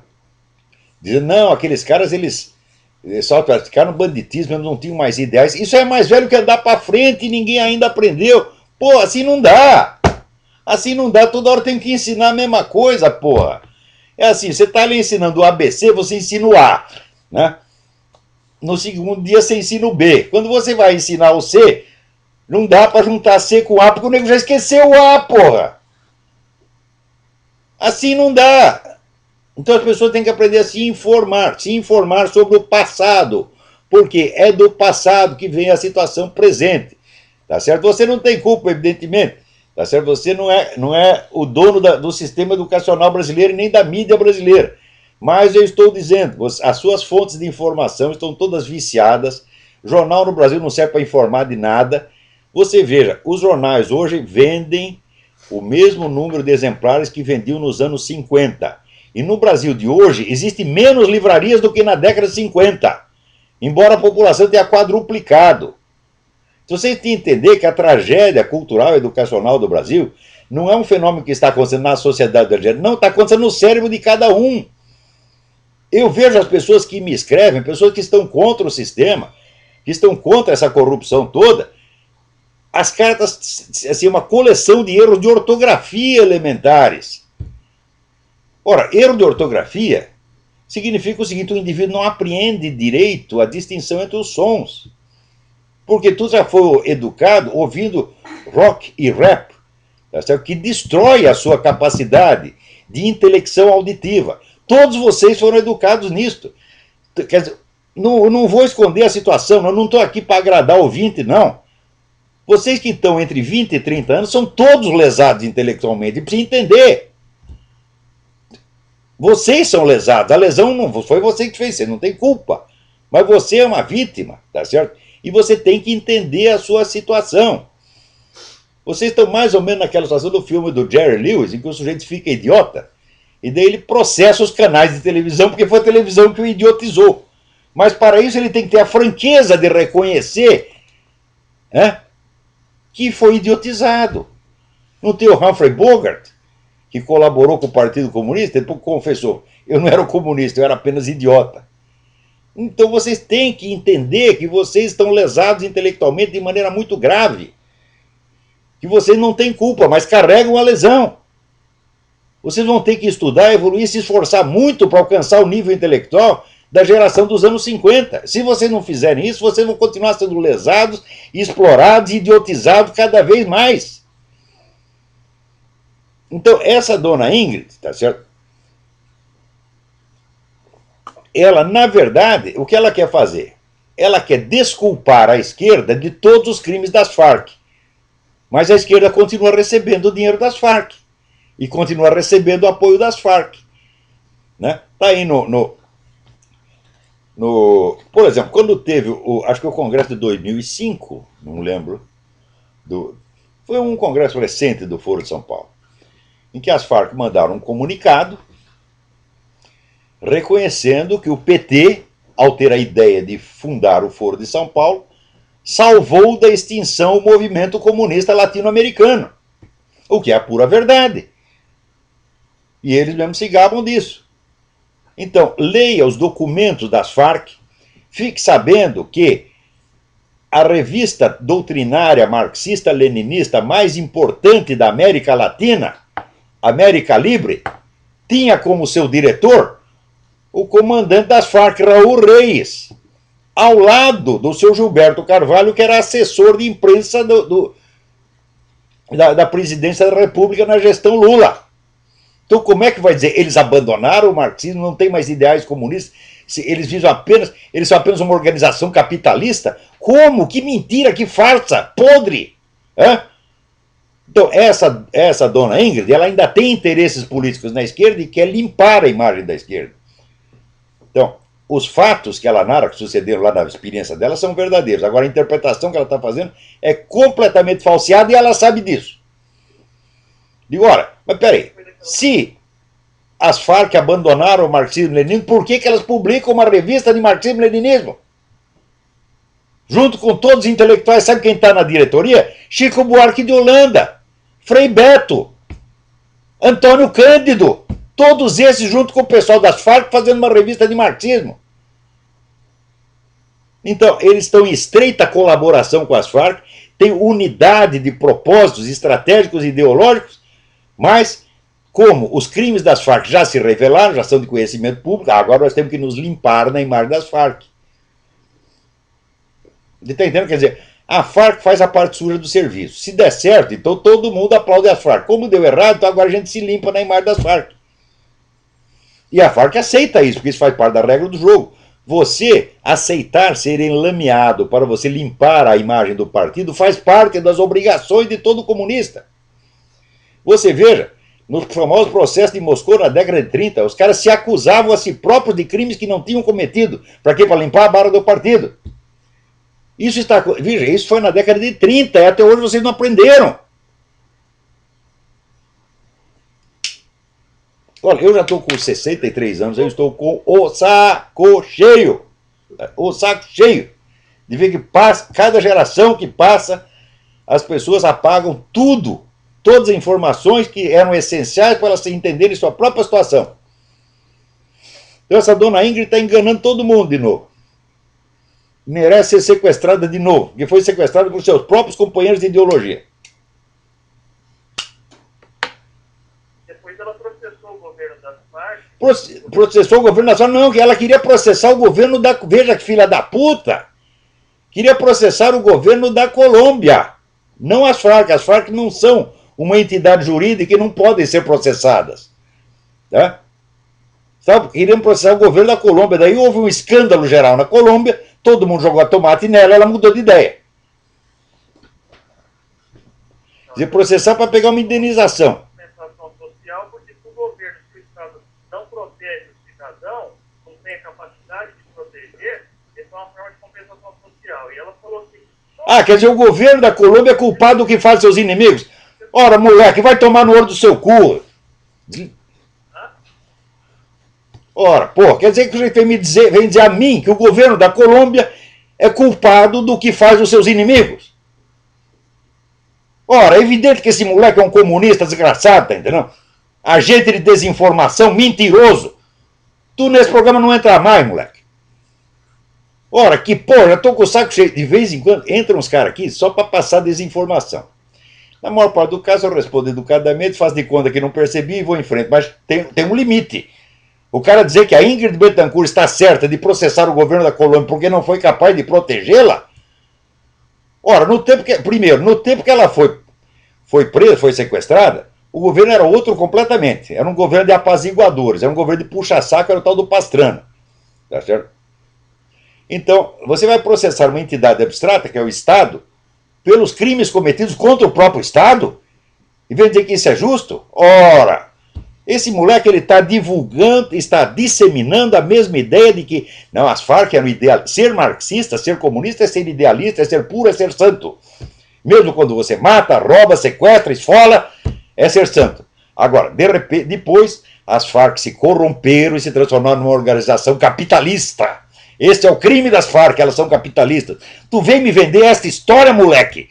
Dizer, não, aqueles caras, eles só praticaram banditismo, não tinham mais ideais. Isso é mais velho que andar para frente e ninguém ainda aprendeu. Pô, assim não dá. Assim não dá, toda hora tem que ensinar a mesma coisa, porra. É assim, você está ali ensinando o ABC, você ensina o A, né? No segundo dia você ensina o B. Quando você vai ensinar o C, não dá para juntar C com A, porque o nego já esqueceu o A, porra. Assim não dá. Então as pessoas têm que aprender a se informar sobre o passado, porque é do passado que vem a situação presente. Tá certo? Você não tem culpa, evidentemente. Tá certo? Você não é o dono do sistema educacional brasileiro e nem da mídia brasileira. Mas eu estou dizendo, as suas fontes de informação estão todas viciadas. Jornal no Brasil não serve para informar de nada. Você veja, os jornais hoje vendem o mesmo número de exemplares que vendiam nos anos 50. E no Brasil de hoje, existe menos livrarias do que na década de 50. Embora a população tenha quadruplicado. Então você tem que entender que a tragédia cultural e educacional do Brasil Não é um fenômeno que está acontecendo na sociedade brasileira, não, está acontecendo no cérebro de cada um. Eu vejo as pessoas que me escrevem, pessoas que estão contra o sistema, que estão contra essa corrupção toda, as cartas, assim, uma coleção de erros de ortografia elementares. Ora, erro de ortografia significa o seguinte: o indivíduo não apreende direito a distinção entre os sons. Porque tu já foi educado ouvindo rock e rap, tá certo? Que destrói a sua capacidade de intelecção auditiva. Todos vocês foram educados nisto. Quer dizer, não vou esconder a situação, eu não estou aqui para agradar o ouvinte, não. Vocês que estão entre 20 e 30 anos são todos lesados intelectualmente, e precisam entender. Vocês são lesados, a lesão não foi você que fez, você não tem culpa. Mas você é uma vítima, tá certo? E você tem que entender a sua situação. Vocês estão mais ou menos naquela situação do filme do Jerry Lewis, em que o sujeito fica idiota, e daí ele processa os canais de televisão, porque foi a televisão que o idiotizou. Mas para isso ele tem que ter a franqueza de reconhecer, né, que foi idiotizado. Não tem o Humphrey Bogart, que colaborou com o Partido Comunista, depois confessou: eu não era comunista, eu era apenas idiota. Então vocês têm que entender que vocês estão lesados intelectualmente de maneira muito grave. Que vocês não têm culpa, mas carregam a lesão. Vocês vão ter que estudar, evoluir, se esforçar muito para alcançar o nível intelectual da geração dos anos 50. Se vocês não fizerem isso, vocês vão continuar sendo lesados, explorados e idiotizados cada vez mais. Então, essa dona Ingrid, tá certo? Ela, na verdade, o que ela quer fazer? Ela quer desculpar a esquerda de todos os crimes das Farc. Mas a esquerda continua recebendo o dinheiro das Farc. E continua recebendo o apoio das Farc. Né? Tá aí por exemplo, quando teve, acho que o Congresso de 2005, não lembro, foi um congresso recente do Foro de São Paulo, em que as Farc mandaram um comunicado reconhecendo que o PT, ao ter a ideia de fundar o Foro de São Paulo, salvou da extinção o movimento comunista latino-americano, o que é a pura verdade. E eles mesmos se gabam disso. Então, leia os documentos das Farc, fique sabendo que a revista doutrinária marxista-leninista mais importante da América Latina, América Libre, tinha como seu diretor o comandante das Farc, Raul Reis, ao lado do seu Gilberto Carvalho, que era assessor de imprensa da presidência da República na gestão Lula. Então, como é que vai dizer? Eles abandonaram o marxismo, não tem mais ideais comunistas, eles são apenas uma organização capitalista? Como? Que mentira, que farsa, podre! Hã? Então, essa dona Ingrid, ela ainda tem interesses políticos na esquerda e quer limpar a imagem da esquerda. Então, os fatos que ela narra, que sucederam lá na experiência dela, são verdadeiros. Agora, a interpretação que ela está fazendo é completamente falseada e ela sabe disso. Digo, ora, mas peraí, se as Farc abandonaram o marxismo-leninismo, por que elas publicam uma revista de marxismo-leninismo? Junto com todos os intelectuais, sabe quem está na diretoria? Chico Buarque de Holanda, Frei Beto, Antônio Cândido, todos esses junto com o pessoal das Farc fazendo uma revista de marxismo. Então, eles estão em estreita colaboração com as Farc, têm unidade de propósitos estratégicos e ideológicos, mas como os crimes das Farc já se revelaram, já são de conhecimento público, agora nós temos que nos limpar na imagem das Farc. Está entendendo? Quer dizer, a Farc faz a parte suja do serviço. Se der certo, então todo mundo aplaude as Farc. Como deu errado, então agora a gente se limpa na imagem das Farc. E a Farc aceita isso, porque isso faz parte da regra do jogo. Você aceitar ser enlameado para você limpar a imagem do partido faz parte das obrigações de todo comunista. Você veja, no famoso processo de Moscou na década de 30, os caras se acusavam a si próprios de crimes que não tinham cometido. Para quê? Para limpar a barra do partido. Veja, isso foi na década de 30 e até hoje vocês não aprenderam. Olha, eu já estou com 63 anos, eu estou com o saco cheio. O saco cheio. De ver que cada geração que passa, as pessoas apagam tudo todas as informações que eram essenciais para elas se entenderem sua própria situação. Então essa dona Ingrid está enganando todo mundo de novo. Merece ser sequestrada de novo, porque foi sequestrada por seus próprios companheiros de ideologia. Depois ela processou o governo das Farc. Processou o governo nacional, não, que ela queria processar o governo da... Veja que filha da puta! Queria processar o governo da Colômbia, não as Farc. As Farc não são uma entidade jurídica e não podem ser processadas. Tá? Queriam processar o governo da Colômbia, daí houve um escândalo geral na Colômbia, todo mundo jogou a tomate nela, ela mudou de ideia. Quer dizer, processar para pegar uma indenização. Compensação social, porque se o governo, se o Estado não protege o cidadão, não tem a capacidade de proteger, isso é uma forma de compensação social. E ela falou assim... Ah, quer dizer, o governo da Colômbia é culpado do que faz seus inimigos? Ora, moleque, vai tomar no olho do seu cu. Ora, pô, quer dizer que você vem dizer a mim que o governo da Colômbia é culpado do que faz os seus inimigos? Ora, é evidente que esse moleque é um comunista desgraçado, tá entendendo? Agente de desinformação, mentiroso. Tu nesse programa não entra mais, moleque. Ora, que porra, eu tô com o saco cheio. De vez em quando entram uns caras aqui só para passar desinformação. Na maior parte do caso eu respondo educadamente, faço de conta que não percebi e vou em frente. Mas tem um limite. O cara dizer que a Ingrid Betancourt está certa de processar o governo da Colômbia porque não foi capaz de protegê-la? Ora, no tempo que ela foi presa, foi sequestrada, o governo era outro completamente. Era um governo de apaziguadores, era um governo de puxa-saco, era o tal do Pastrana. Tá certo? Então, você vai processar uma entidade abstrata, que é o Estado, pelos crimes cometidos contra o próprio Estado? E vem dizer que isso é justo? Ora... Esse moleque, ele está divulgando, está disseminando a mesma ideia de que, não, as Farc eram idealistas. Ser marxista, ser comunista é ser idealista, é ser puro, é ser santo. Mesmo quando você mata, rouba, sequestra, esfola, é ser santo. Agora, de repente, depois, as Farc se corromperam e se transformaram numa organização capitalista. Este é o crime das Farc, elas são capitalistas. Tu vem me vender esta história, moleque?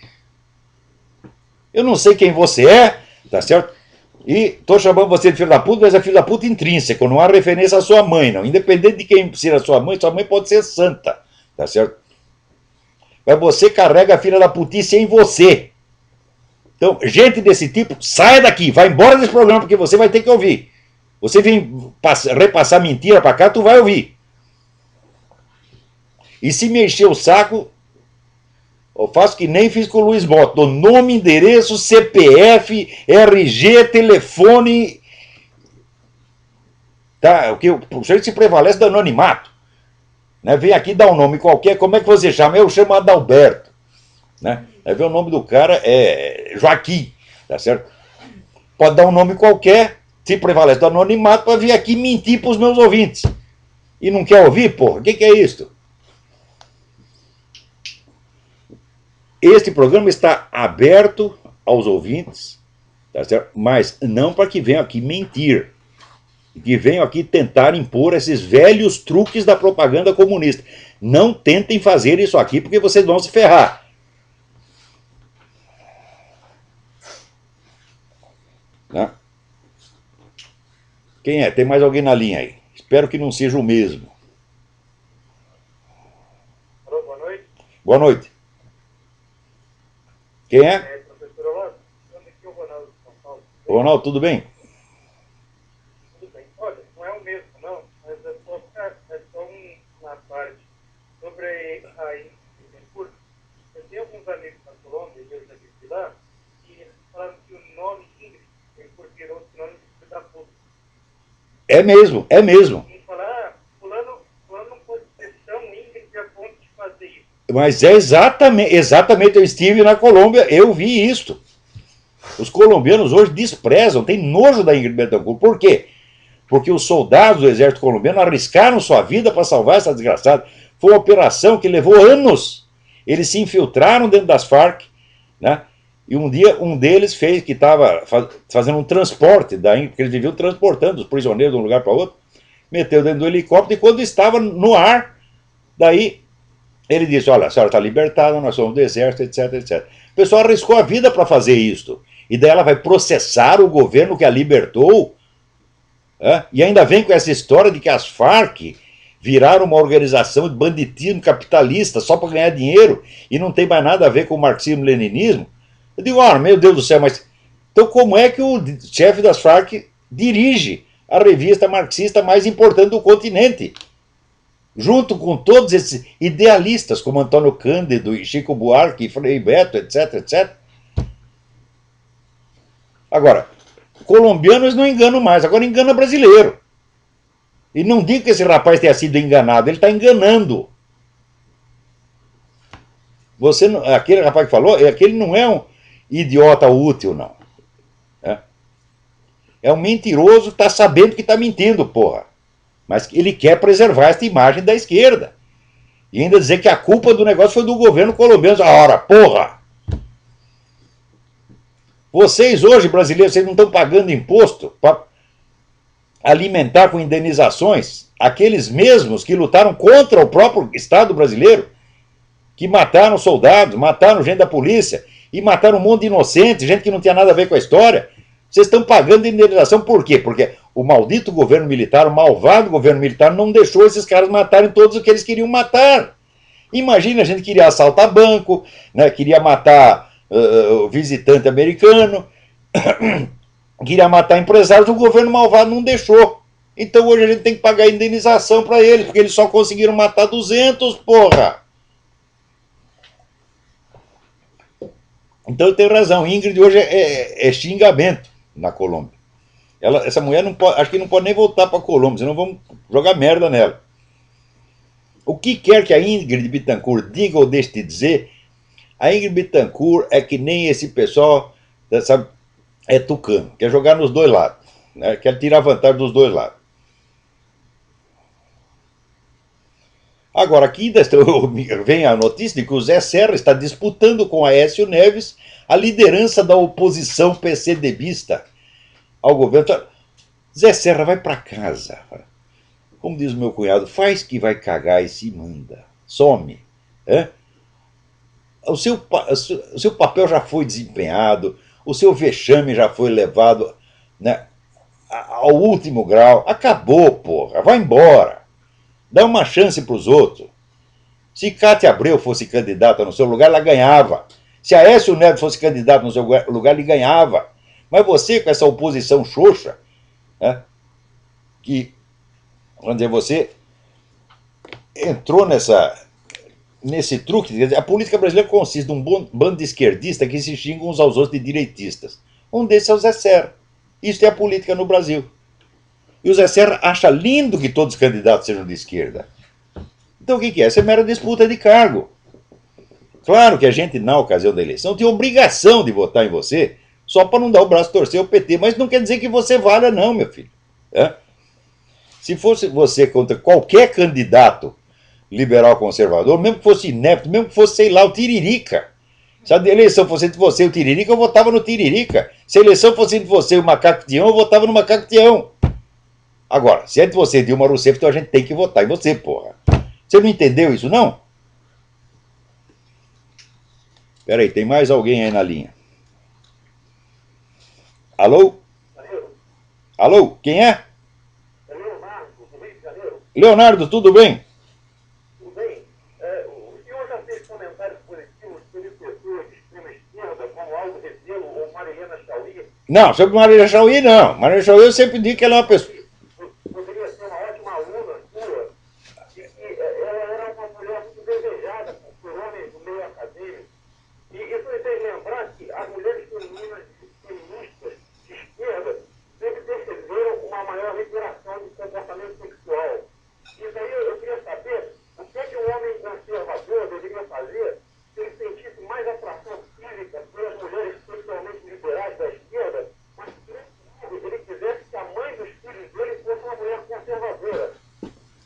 Eu não sei quem você é, tá certo? E estou chamando você de filho da puta, mas é filho da puta intrínseco, não há referência à sua mãe, não. Independente de quem seja sua mãe pode ser santa, tá certo? Mas você carrega a filha da putice em você. Então, gente desse tipo, saia daqui, vai embora desse programa, porque você vai ter que ouvir. Você vem repassar mentira para cá, tu vai ouvir. E se me encher o saco, eu faço que nem fiz com o Luiz Boto. Dou nome, endereço, CPF, RG, telefone. Tá? O sujeito se prevalece do anonimato. Né? Vem aqui dar um nome qualquer. Como é que você chama? Eu chamo Adalberto. Né? Aí vem o nome do cara, é Joaquim. Tá certo? Pode dar um nome qualquer, se prevalece do anonimato, para vir aqui mentir para os meus ouvintes. E não quer ouvir, porra? O que é isso? Este programa está aberto aos ouvintes, tá certo? Mas não para que venham aqui mentir, que venham aqui tentar impor esses velhos truques da propaganda comunista. Não tentem fazer isso aqui, porque vocês vão se ferrar. Tá? Quem é? Tem mais alguém na linha aí? Espero que não seja o mesmo. Alô, boa noite. Boa noite. Quem é? Professor Orlando, aqui é o Ronaldo de São Paulo. Ronaldo, tudo bem? Tudo bem. Olha, não é o mesmo, não, mas é só uma parte sobre a Ingrid. Eu tenho alguns amigos na Colômbia, eu já disse lá, e falaram que o nome Ingrid virou o nome de da puta. É mesmo, é mesmo. E falar, fulano não pode ser tão Ingrid a ponto de fazer isso. Mas é exatamente, eu estive na Colômbia, eu vi isso. Os colombianos hoje desprezam, têm nojo da Ingrid Betancourt. Por quê? Porque os soldados do exército colombiano arriscaram sua vida para salvar essa desgraçada. Foi uma operação que levou anos. Eles se infiltraram dentro das Farc, né? E um dia um deles fez que estava fazendo um transporte, porque eles viviam transportando os prisioneiros de um lugar para outro, meteu dentro do helicóptero, e quando estava no ar, daí ele disse, olha, a senhora está libertada, nós somos do exército, etc, etc. O pessoal arriscou a vida para fazer isso. e daí ela vai processar o governo que a libertou, e ainda vem com essa história de que as Farc viraram uma organização de banditismo capitalista só para ganhar dinheiro e não tem mais nada a ver com o marxismo-leninismo. Eu digo, meu Deus do céu, mas então como é que o chefe das Farc dirige a revista marxista mais importante do continente? Junto com todos esses idealistas, como Antônio Cândido e Chico Buarque e Frei Beto, etc, etc. Agora, colombianos não enganam mais, agora engana brasileiro. E não digo que esse rapaz tenha sido enganado, ele está enganando. Aquele rapaz que falou, aquele não é um idiota útil, não. É um mentiroso, está sabendo que está mentindo, porra. Mas ele quer preservar esta imagem da esquerda. E ainda dizer que a culpa do negócio foi do governo colombiano. Ora, porra! Vocês hoje, brasileiros, vocês não estão pagando imposto para alimentar com indenizações aqueles mesmos que lutaram contra o próprio Estado brasileiro, que mataram soldados, mataram gente da polícia e mataram um monte de inocentes, gente que não tinha nada a ver com a história. Vocês estão pagando indenização por quê? Porque o maldito governo militar, o malvado governo militar, não deixou esses caras matarem todos o que eles queriam matar. Imagina, a gente queria assaltar banco, né, queria matar o visitante americano, queria matar empresários, o governo malvado não deixou. Então hoje a gente tem que pagar indenização para eles, porque eles só conseguiram matar 200, porra! Então eu tenho razão, Ingrid hoje é xingamento na Colômbia. Essa mulher não pode, acho que não pode nem voltar para a Colômbia, senão vamos jogar merda nela. O que quer que a Ingrid Betancourt diga ou deixe de dizer, a Ingrid Betancourt é que nem esse pessoal, sabe, é tucano, quer jogar nos dois lados, né? Quer tirar vantagem dos dois lados. Agora, aqui vem a notícia de que o Zé Serra está disputando com Aécio Neves a liderança da oposição PCDBista ao governo. Zé Serra, vai para casa. Como diz o meu cunhado, faz que vai cagar e se manda. Some. O seu papel já foi desempenhado, o seu vexame já foi levado, né, ao último grau. Acabou, porra. Vai embora. Dá uma chance para os outros. Se Cátia Abreu fosse candidata no seu lugar, ela ganhava. Se Aécio Neves fosse candidato no seu lugar, ele ganhava. Mas você, com essa oposição xoxa, né, que, vamos dizer, você entrou nesse truque. A política brasileira consiste de um bando de esquerdistas que se xingam uns aos outros de direitistas. Um desses é o Zé Serra. Isso é a política no Brasil. E o Zé Serra acha lindo que todos os candidatos sejam de esquerda. Então o que é? Essa é mera disputa de cargo. Claro que a gente, na ocasião da eleição, tem obrigação de votar em você, só para não dar o braço a torcer ao PT, mas não quer dizer que você valha não, meu filho. Se fosse você contra qualquer candidato liberal conservador, mesmo que fosse inepto, mesmo que fosse, sei lá, o Tiririca. Se a eleição fosse entre você e o Tiririca, eu votava no Tiririca. Se a eleição fosse entre você e o Macaco Tião, eu votava no Macaco Tião. Agora, se é entre você e Dilma Rousseff, então a gente tem que votar em você, porra. Você não entendeu isso, não? Espera aí, tem mais alguém aí na linha. Alô? Alô, quem é? É Leonardo, do Rio de Janeiro. Leonardo, tudo bem? Tudo bem? O senhor já fez comentários positivos sobre pessoas de extrema esquerda, como Aldo Rebelo ou Mariana Chauí? Não, sobre Mariana Chauí, não. Mariana Chauí eu sempre digo que ela é uma pessoa... Poderia ser uma ótima aluna sua, e que ela era uma mulher muito desejada por homens do meio acadêmico. E isso me fez lembrar que as mulheres feministas de esquerda sempre defenderam uma maior liberação do comportamento sexual. E daí eu queria saber o que um homem conservador deveria fazer se ele sentisse mais atração física pelas mulheres sexualmente liberais da esquerda, mas que ele quisesse que a mãe dos filhos dele fosse uma mulher conservadora.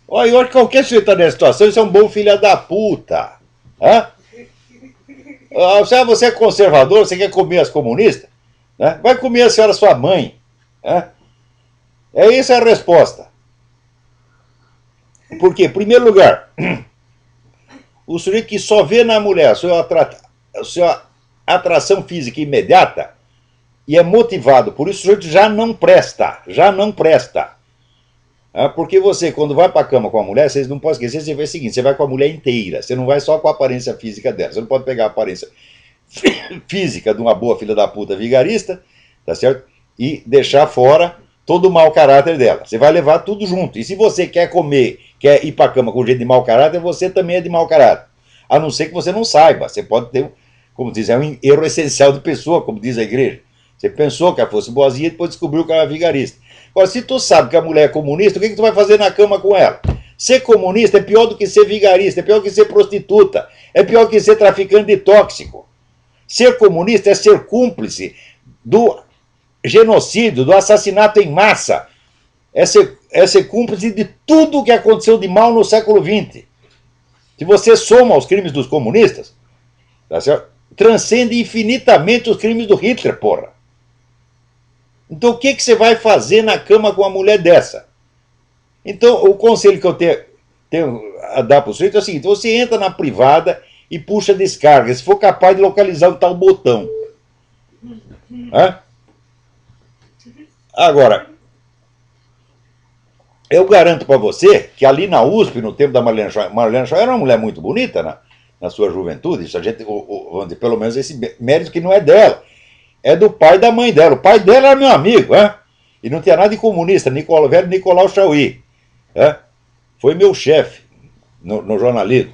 Olha, eu acho que qualquer sujeito está nessa situação, isso é um bom filho da puta. Você é conservador, você quer comer as comunistas? Né? Vai comer a senhora sua mãe. É isso a resposta. Por quê? Em primeiro lugar, o sujeito que só vê na mulher a sua atração física imediata e é motivado por isso, o sujeito já não presta, já não presta. Porque você, quando vai para a cama com a mulher, vocês não podem esquecer, você vê o seguinte, você vai com a mulher inteira, você não vai só com a aparência física dela, você não pode pegar a aparência física de uma boa filha da puta vigarista, tá certo? E deixar fora todo o mau caráter dela. Você vai levar tudo junto. E se você quer comer, quer ir para a cama com gente de mau caráter, você também é de mau caráter. A não ser que você não saiba. Você pode ter, como diz, é um erro essencial de pessoa, como diz a igreja. Você pensou que ela fosse boazinha e depois descobriu que ela era vigarista. Agora, se tu sabe que a mulher é comunista, o que tu vai fazer na cama com ela? Ser comunista é pior do que ser vigarista, é pior que ser prostituta, é pior que ser traficante de tóxico. Ser comunista é ser cúmplice do genocídio, do assassinato em massa. É ser cúmplice de tudo o que aconteceu de mal no século XX. Se você soma os crimes dos comunistas, tá certo? Transcende infinitamente os crimes do Hitler, porra. Então o que você vai fazer na cama com uma mulher dessa? Então o conselho que eu tenho a dar para o sujeito é o seguinte: você entra na privada e puxa a descarga, se for capaz de localizar o tal botão. Agora, eu garanto para você que ali na USP, no tempo da Marlene Choi era uma mulher muito bonita na sua juventude, isso a gente, vamos dizer, pelo menos esse mérito que não é dela, é do pai e da mãe dela. O pai dela era meu amigo, e não tinha nada de comunista, velho Nicolau Chauí. Foi meu chefe no jornalismo.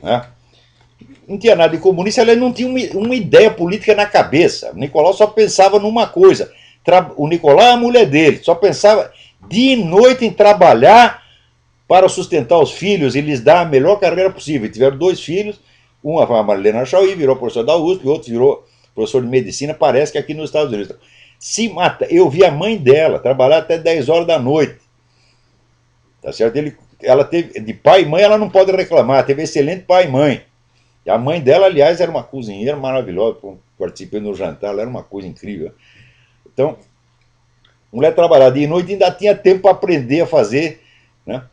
Não tinha nada de comunista, ela não tinha uma ideia política na cabeça. O Nicolau só pensava numa coisa. O Nicolau é a mulher dele, só pensava dia e noite em trabalhar para sustentar os filhos e lhes dar a melhor carreira possível. E tiveram 2 filhos, uma foi a Marlene Chauí, virou professor da USP, e outro virou professor de medicina, parece que aqui nos Estados Unidos. Se mata. Eu vi a mãe dela trabalhar até 10 horas da noite. Tá certo? Ela teve, de pai e mãe ela não pode reclamar, teve excelente pai e mãe. E a mãe dela, aliás, era uma cozinheira maravilhosa, participei no jantar, ela era uma coisa incrível. Então, mulher trabalhava dia e noite e ainda tinha tempo para aprender a fazer, né,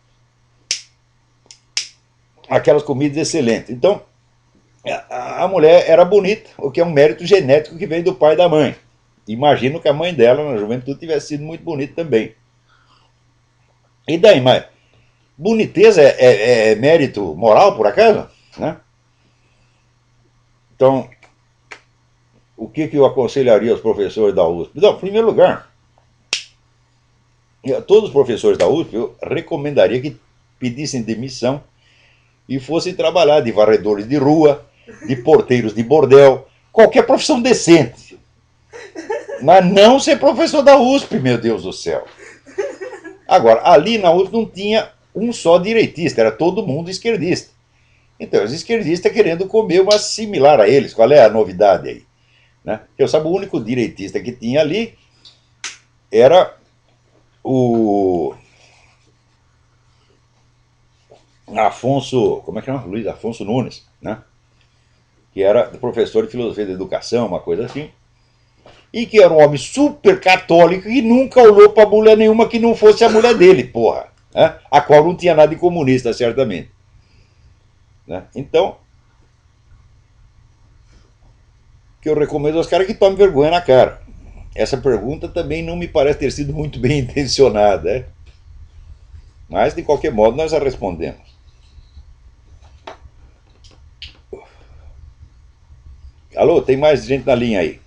aquelas comidas excelentes. Então, a mulher era bonita, o que é um mérito genético que vem do pai e da mãe. Imagino que a mãe dela, na juventude, tivesse sido muito bonita também. E daí, mas boniteza é mérito moral, por acaso? Né? Então, o que eu aconselharia aos professores da USP? Não, em primeiro lugar, todos os professores da USP, eu recomendaria que pedissem demissão e fossem trabalhar de varredores de rua, de porteiros de bordel, qualquer profissão decente. Mas não ser professor da USP, meu Deus do céu. Agora, ali na USP não tinha um só direitista, era todo mundo esquerdista. Então, os esquerdistas querendo comer uma similar a eles. Qual é a novidade aí? Né? Eu sabe, o único direitista que tinha ali era o Afonso, como é que chama? Luiz Afonso Nunes, né? Que era professor de filosofia da educação, uma coisa assim, e que era um homem super católico e nunca olhou para mulher nenhuma que não fosse a mulher dele, porra, né? A qual não tinha nada de comunista, certamente. Né? Então, o que eu recomendo aos caras que tomem vergonha na cara. Essa pergunta também não me parece ter sido muito bem intencionada, né? Mas, de qualquer modo, nós a respondemos. Alô, tem mais gente na linha aí?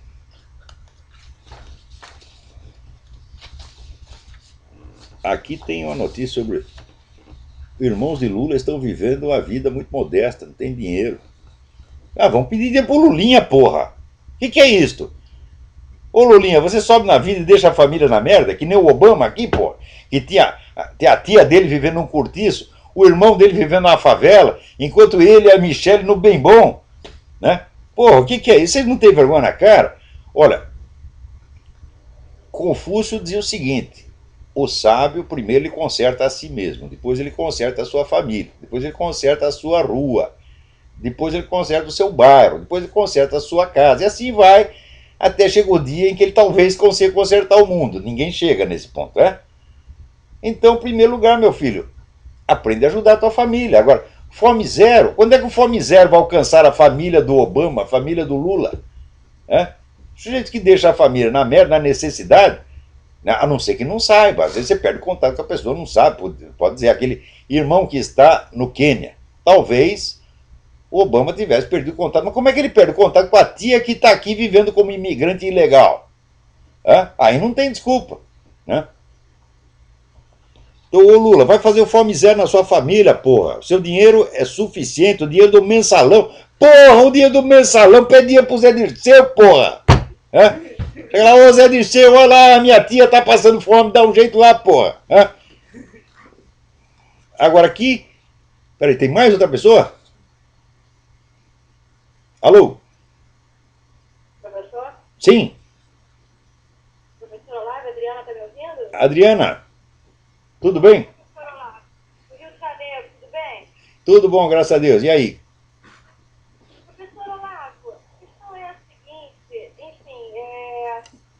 Aqui tem uma notícia sobre irmãos de Lula estão vivendo uma vida muito modesta, não tem dinheiro. Vamos pedir dinheiro pro Lulinha, porra. O que é isto? Ô Lulinha, você sobe na vida e deixa a família na merda, que nem o Obama aqui, porra, que tinha a tia dele vivendo num cortiço, o irmão dele vivendo numa favela, enquanto ele e a Michelle no bem bom, né? Porra, o que é isso? Vocês não têm vergonha na cara? Olha, Confúcio dizia o seguinte: o sábio primeiro ele conserta a si mesmo, depois ele conserta a sua família, depois ele conserta a sua rua, depois ele conserta o seu bairro, depois ele conserta a sua casa, e assim vai, até chega o dia em que ele talvez consiga consertar o mundo. Ninguém chega nesse ponto, né? Então, em primeiro lugar, meu filho, aprende a ajudar a tua família. Agora, fome zero, quando é que o fome zero vai alcançar a família do Obama, a família do Lula? sujeito que deixa a família na merda, na necessidade, né, a não ser que não saiba. Às vezes você perde contato com a pessoa, não sabe. Pode dizer, aquele irmão que está no Quênia. Talvez o Obama tivesse perdido contato. Mas como é que ele perde contato com a tia que está aqui vivendo como imigrante ilegal? Aí não tem desculpa. Né? Então, ô Lula, vai fazer o fome zero na sua família, porra. O seu dinheiro é suficiente, o dinheiro do mensalão. Porra, o dinheiro do mensalão, pedia pro Zé Dirceu, porra. Chega lá, ô Zé Dirceu, olha lá, minha tia tá passando fome, dá um jeito lá, porra. Agora aqui, peraí, tem mais outra pessoa? Alô? Professor? Sim. Professor Olavo, Adriana, tá me ouvindo? Adriana, tudo bem? Professor Olavo, do Rio de Janeiro, tudo bem? Tudo bom, graças a Deus. E aí? Professor Olavo, a questão é a seguinte, enfim,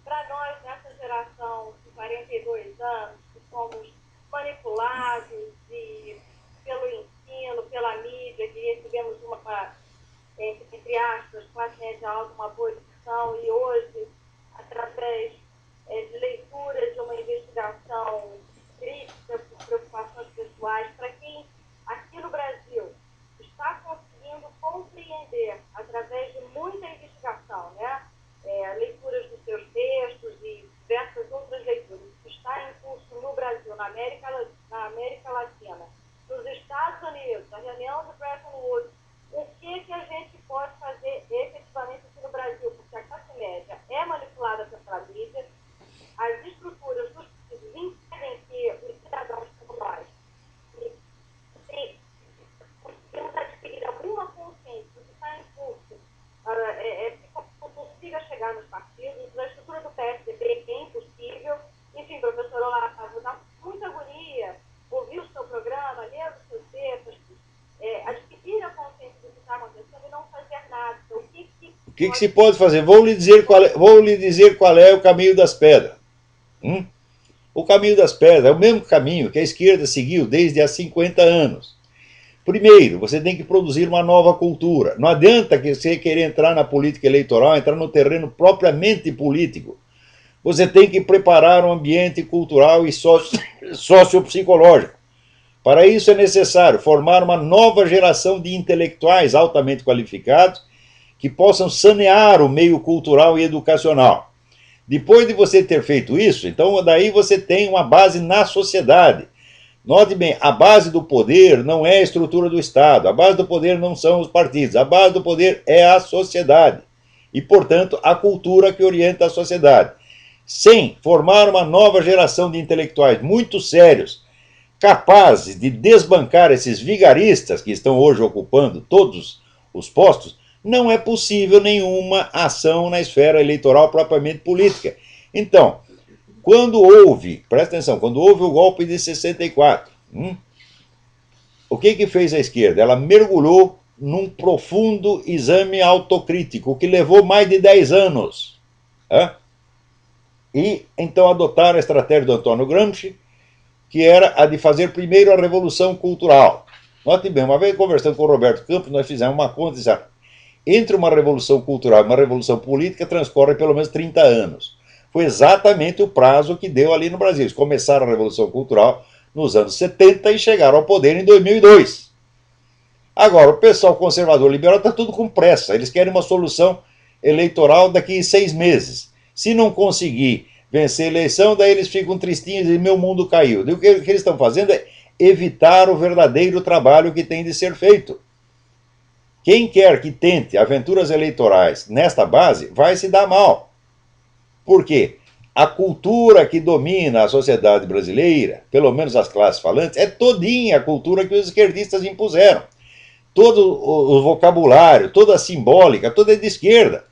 para nós, nessa geração de 42 anos, que somos manipulados pelo ensino, pela mídia, que recebemos entre aspas, classe média alta, uma boa educação, e hoje, através de leitura de uma investigação crítica por preocupações pessoais, para quem aqui no Brasil está conseguindo compreender, através de muita investigação, né, leituras dos seus textos e diversas outras leituras, que está em curso no Brasil, na América Latina, nos Estados Unidos, na reunião de Bretton Woods, o que a gente pode fazer efetivamente aqui no Brasil, porque a classe média é manipulada pela mídia, as estruturas dos partidos impedem que os cidadãos como nós conseguimos adquirir alguma consciência do que está em curso, que consiga chegar nos partidos. A estrutura do PSDB é impossível. Enfim, professor Olavo, dá muita agonia ouvir o seu programa, ler os seus textos, adquirir a consciência do que está acontecendo e não fazer nada. Então, o que se pode fazer? Vou lhe dizer qual é o caminho das pedras. O caminho das pedras é o mesmo caminho que a esquerda seguiu desde há 50 anos. Primeiro, você tem que produzir uma nova cultura. Não adianta que você querer entrar na política eleitoral, entrar no terreno propriamente político. Você tem que preparar um ambiente cultural e sociopsicológico. Para isso é necessário formar uma nova geração de intelectuais altamente qualificados que possam sanear o meio cultural e educacional. Depois de você ter feito isso, então daí você tem uma base na sociedade. Note bem, a base do poder não é a estrutura do Estado, a base do poder não são os partidos, a base do poder é a sociedade. E, portanto, a cultura que orienta a sociedade. Sem formar uma nova geração de intelectuais muito sérios, capazes de desbancar esses vigaristas que estão hoje ocupando todos os postos, não é possível nenhuma ação na esfera eleitoral propriamente política. Então, quando houve, presta atenção, quando houve o golpe de 64, o que fez a esquerda? Ela mergulhou num profundo exame autocrítico que levou mais de 10 anos. E então adotaram a estratégia do Antônio Gramsci, que era a de fazer primeiro a revolução cultural. Note bem, uma vez conversando com o Roberto Campos, nós fizemos uma conta e dissemos, entre uma revolução cultural e uma revolução política transcorre pelo menos 30 anos. Foi exatamente o prazo que deu ali no Brasil. Eles começaram a revolução cultural nos anos 70 e chegaram ao poder em 2002. Agora, o pessoal conservador liberal está tudo com pressa. Eles querem uma solução eleitoral daqui a 6 meses. Se não conseguir vencer a eleição, daí eles ficam tristinhos e meu mundo caiu. E o que eles estão fazendo é evitar o verdadeiro trabalho que tem de ser feito. Quem quer que tente aventuras eleitorais nesta base vai se dar mal. Por quê? A cultura que domina a sociedade brasileira, pelo menos as classes falantes, é todinha a cultura que os esquerdistas impuseram. Todo o vocabulário, toda a simbólica, toda é de esquerda.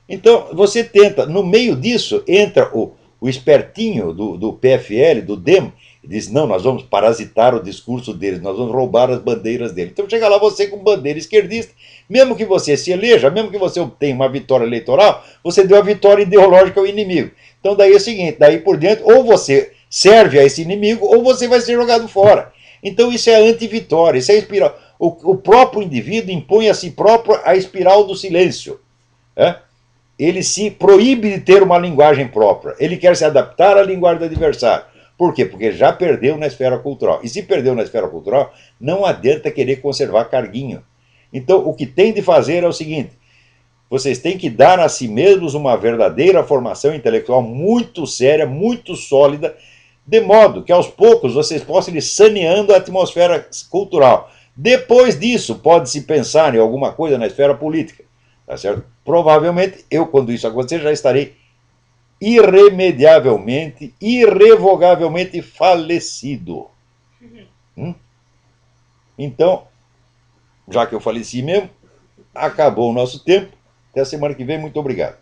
Então, você tenta, no meio disso, entra o espertinho do PFL, do DEM, e diz, não, nós vamos parasitar o discurso deles, nós vamos roubar as bandeiras deles. Então chega lá você com bandeira esquerdista, mesmo que você se eleja, mesmo que você obtenha uma vitória eleitoral, você deu a vitória ideológica ao inimigo. Então daí é o seguinte, daí por diante, ou você serve a esse inimigo, ou você vai ser jogado fora. Então isso é a anti-vitória, isso é a espiral. O próprio indivíduo impõe a si próprio a espiral do silêncio. ele se proíbe de ter uma linguagem própria. Ele quer se adaptar à linguagem do adversário. Por quê? Porque já perdeu na esfera cultural. E se perdeu na esfera cultural, não adianta querer conservar carguinho. Então, o que tem de fazer é o seguinte: vocês têm que dar a si mesmos uma verdadeira formação intelectual muito séria, muito sólida, de modo que aos poucos vocês possam ir saneando a atmosfera cultural. Depois disso, pode-se pensar em alguma coisa na esfera política. Tá certo? Provavelmente, eu, quando isso acontecer, já estarei irremediavelmente, irrevogavelmente falecido. Então, já que eu faleci mesmo, acabou o nosso tempo. Até a semana que vem. Muito obrigado.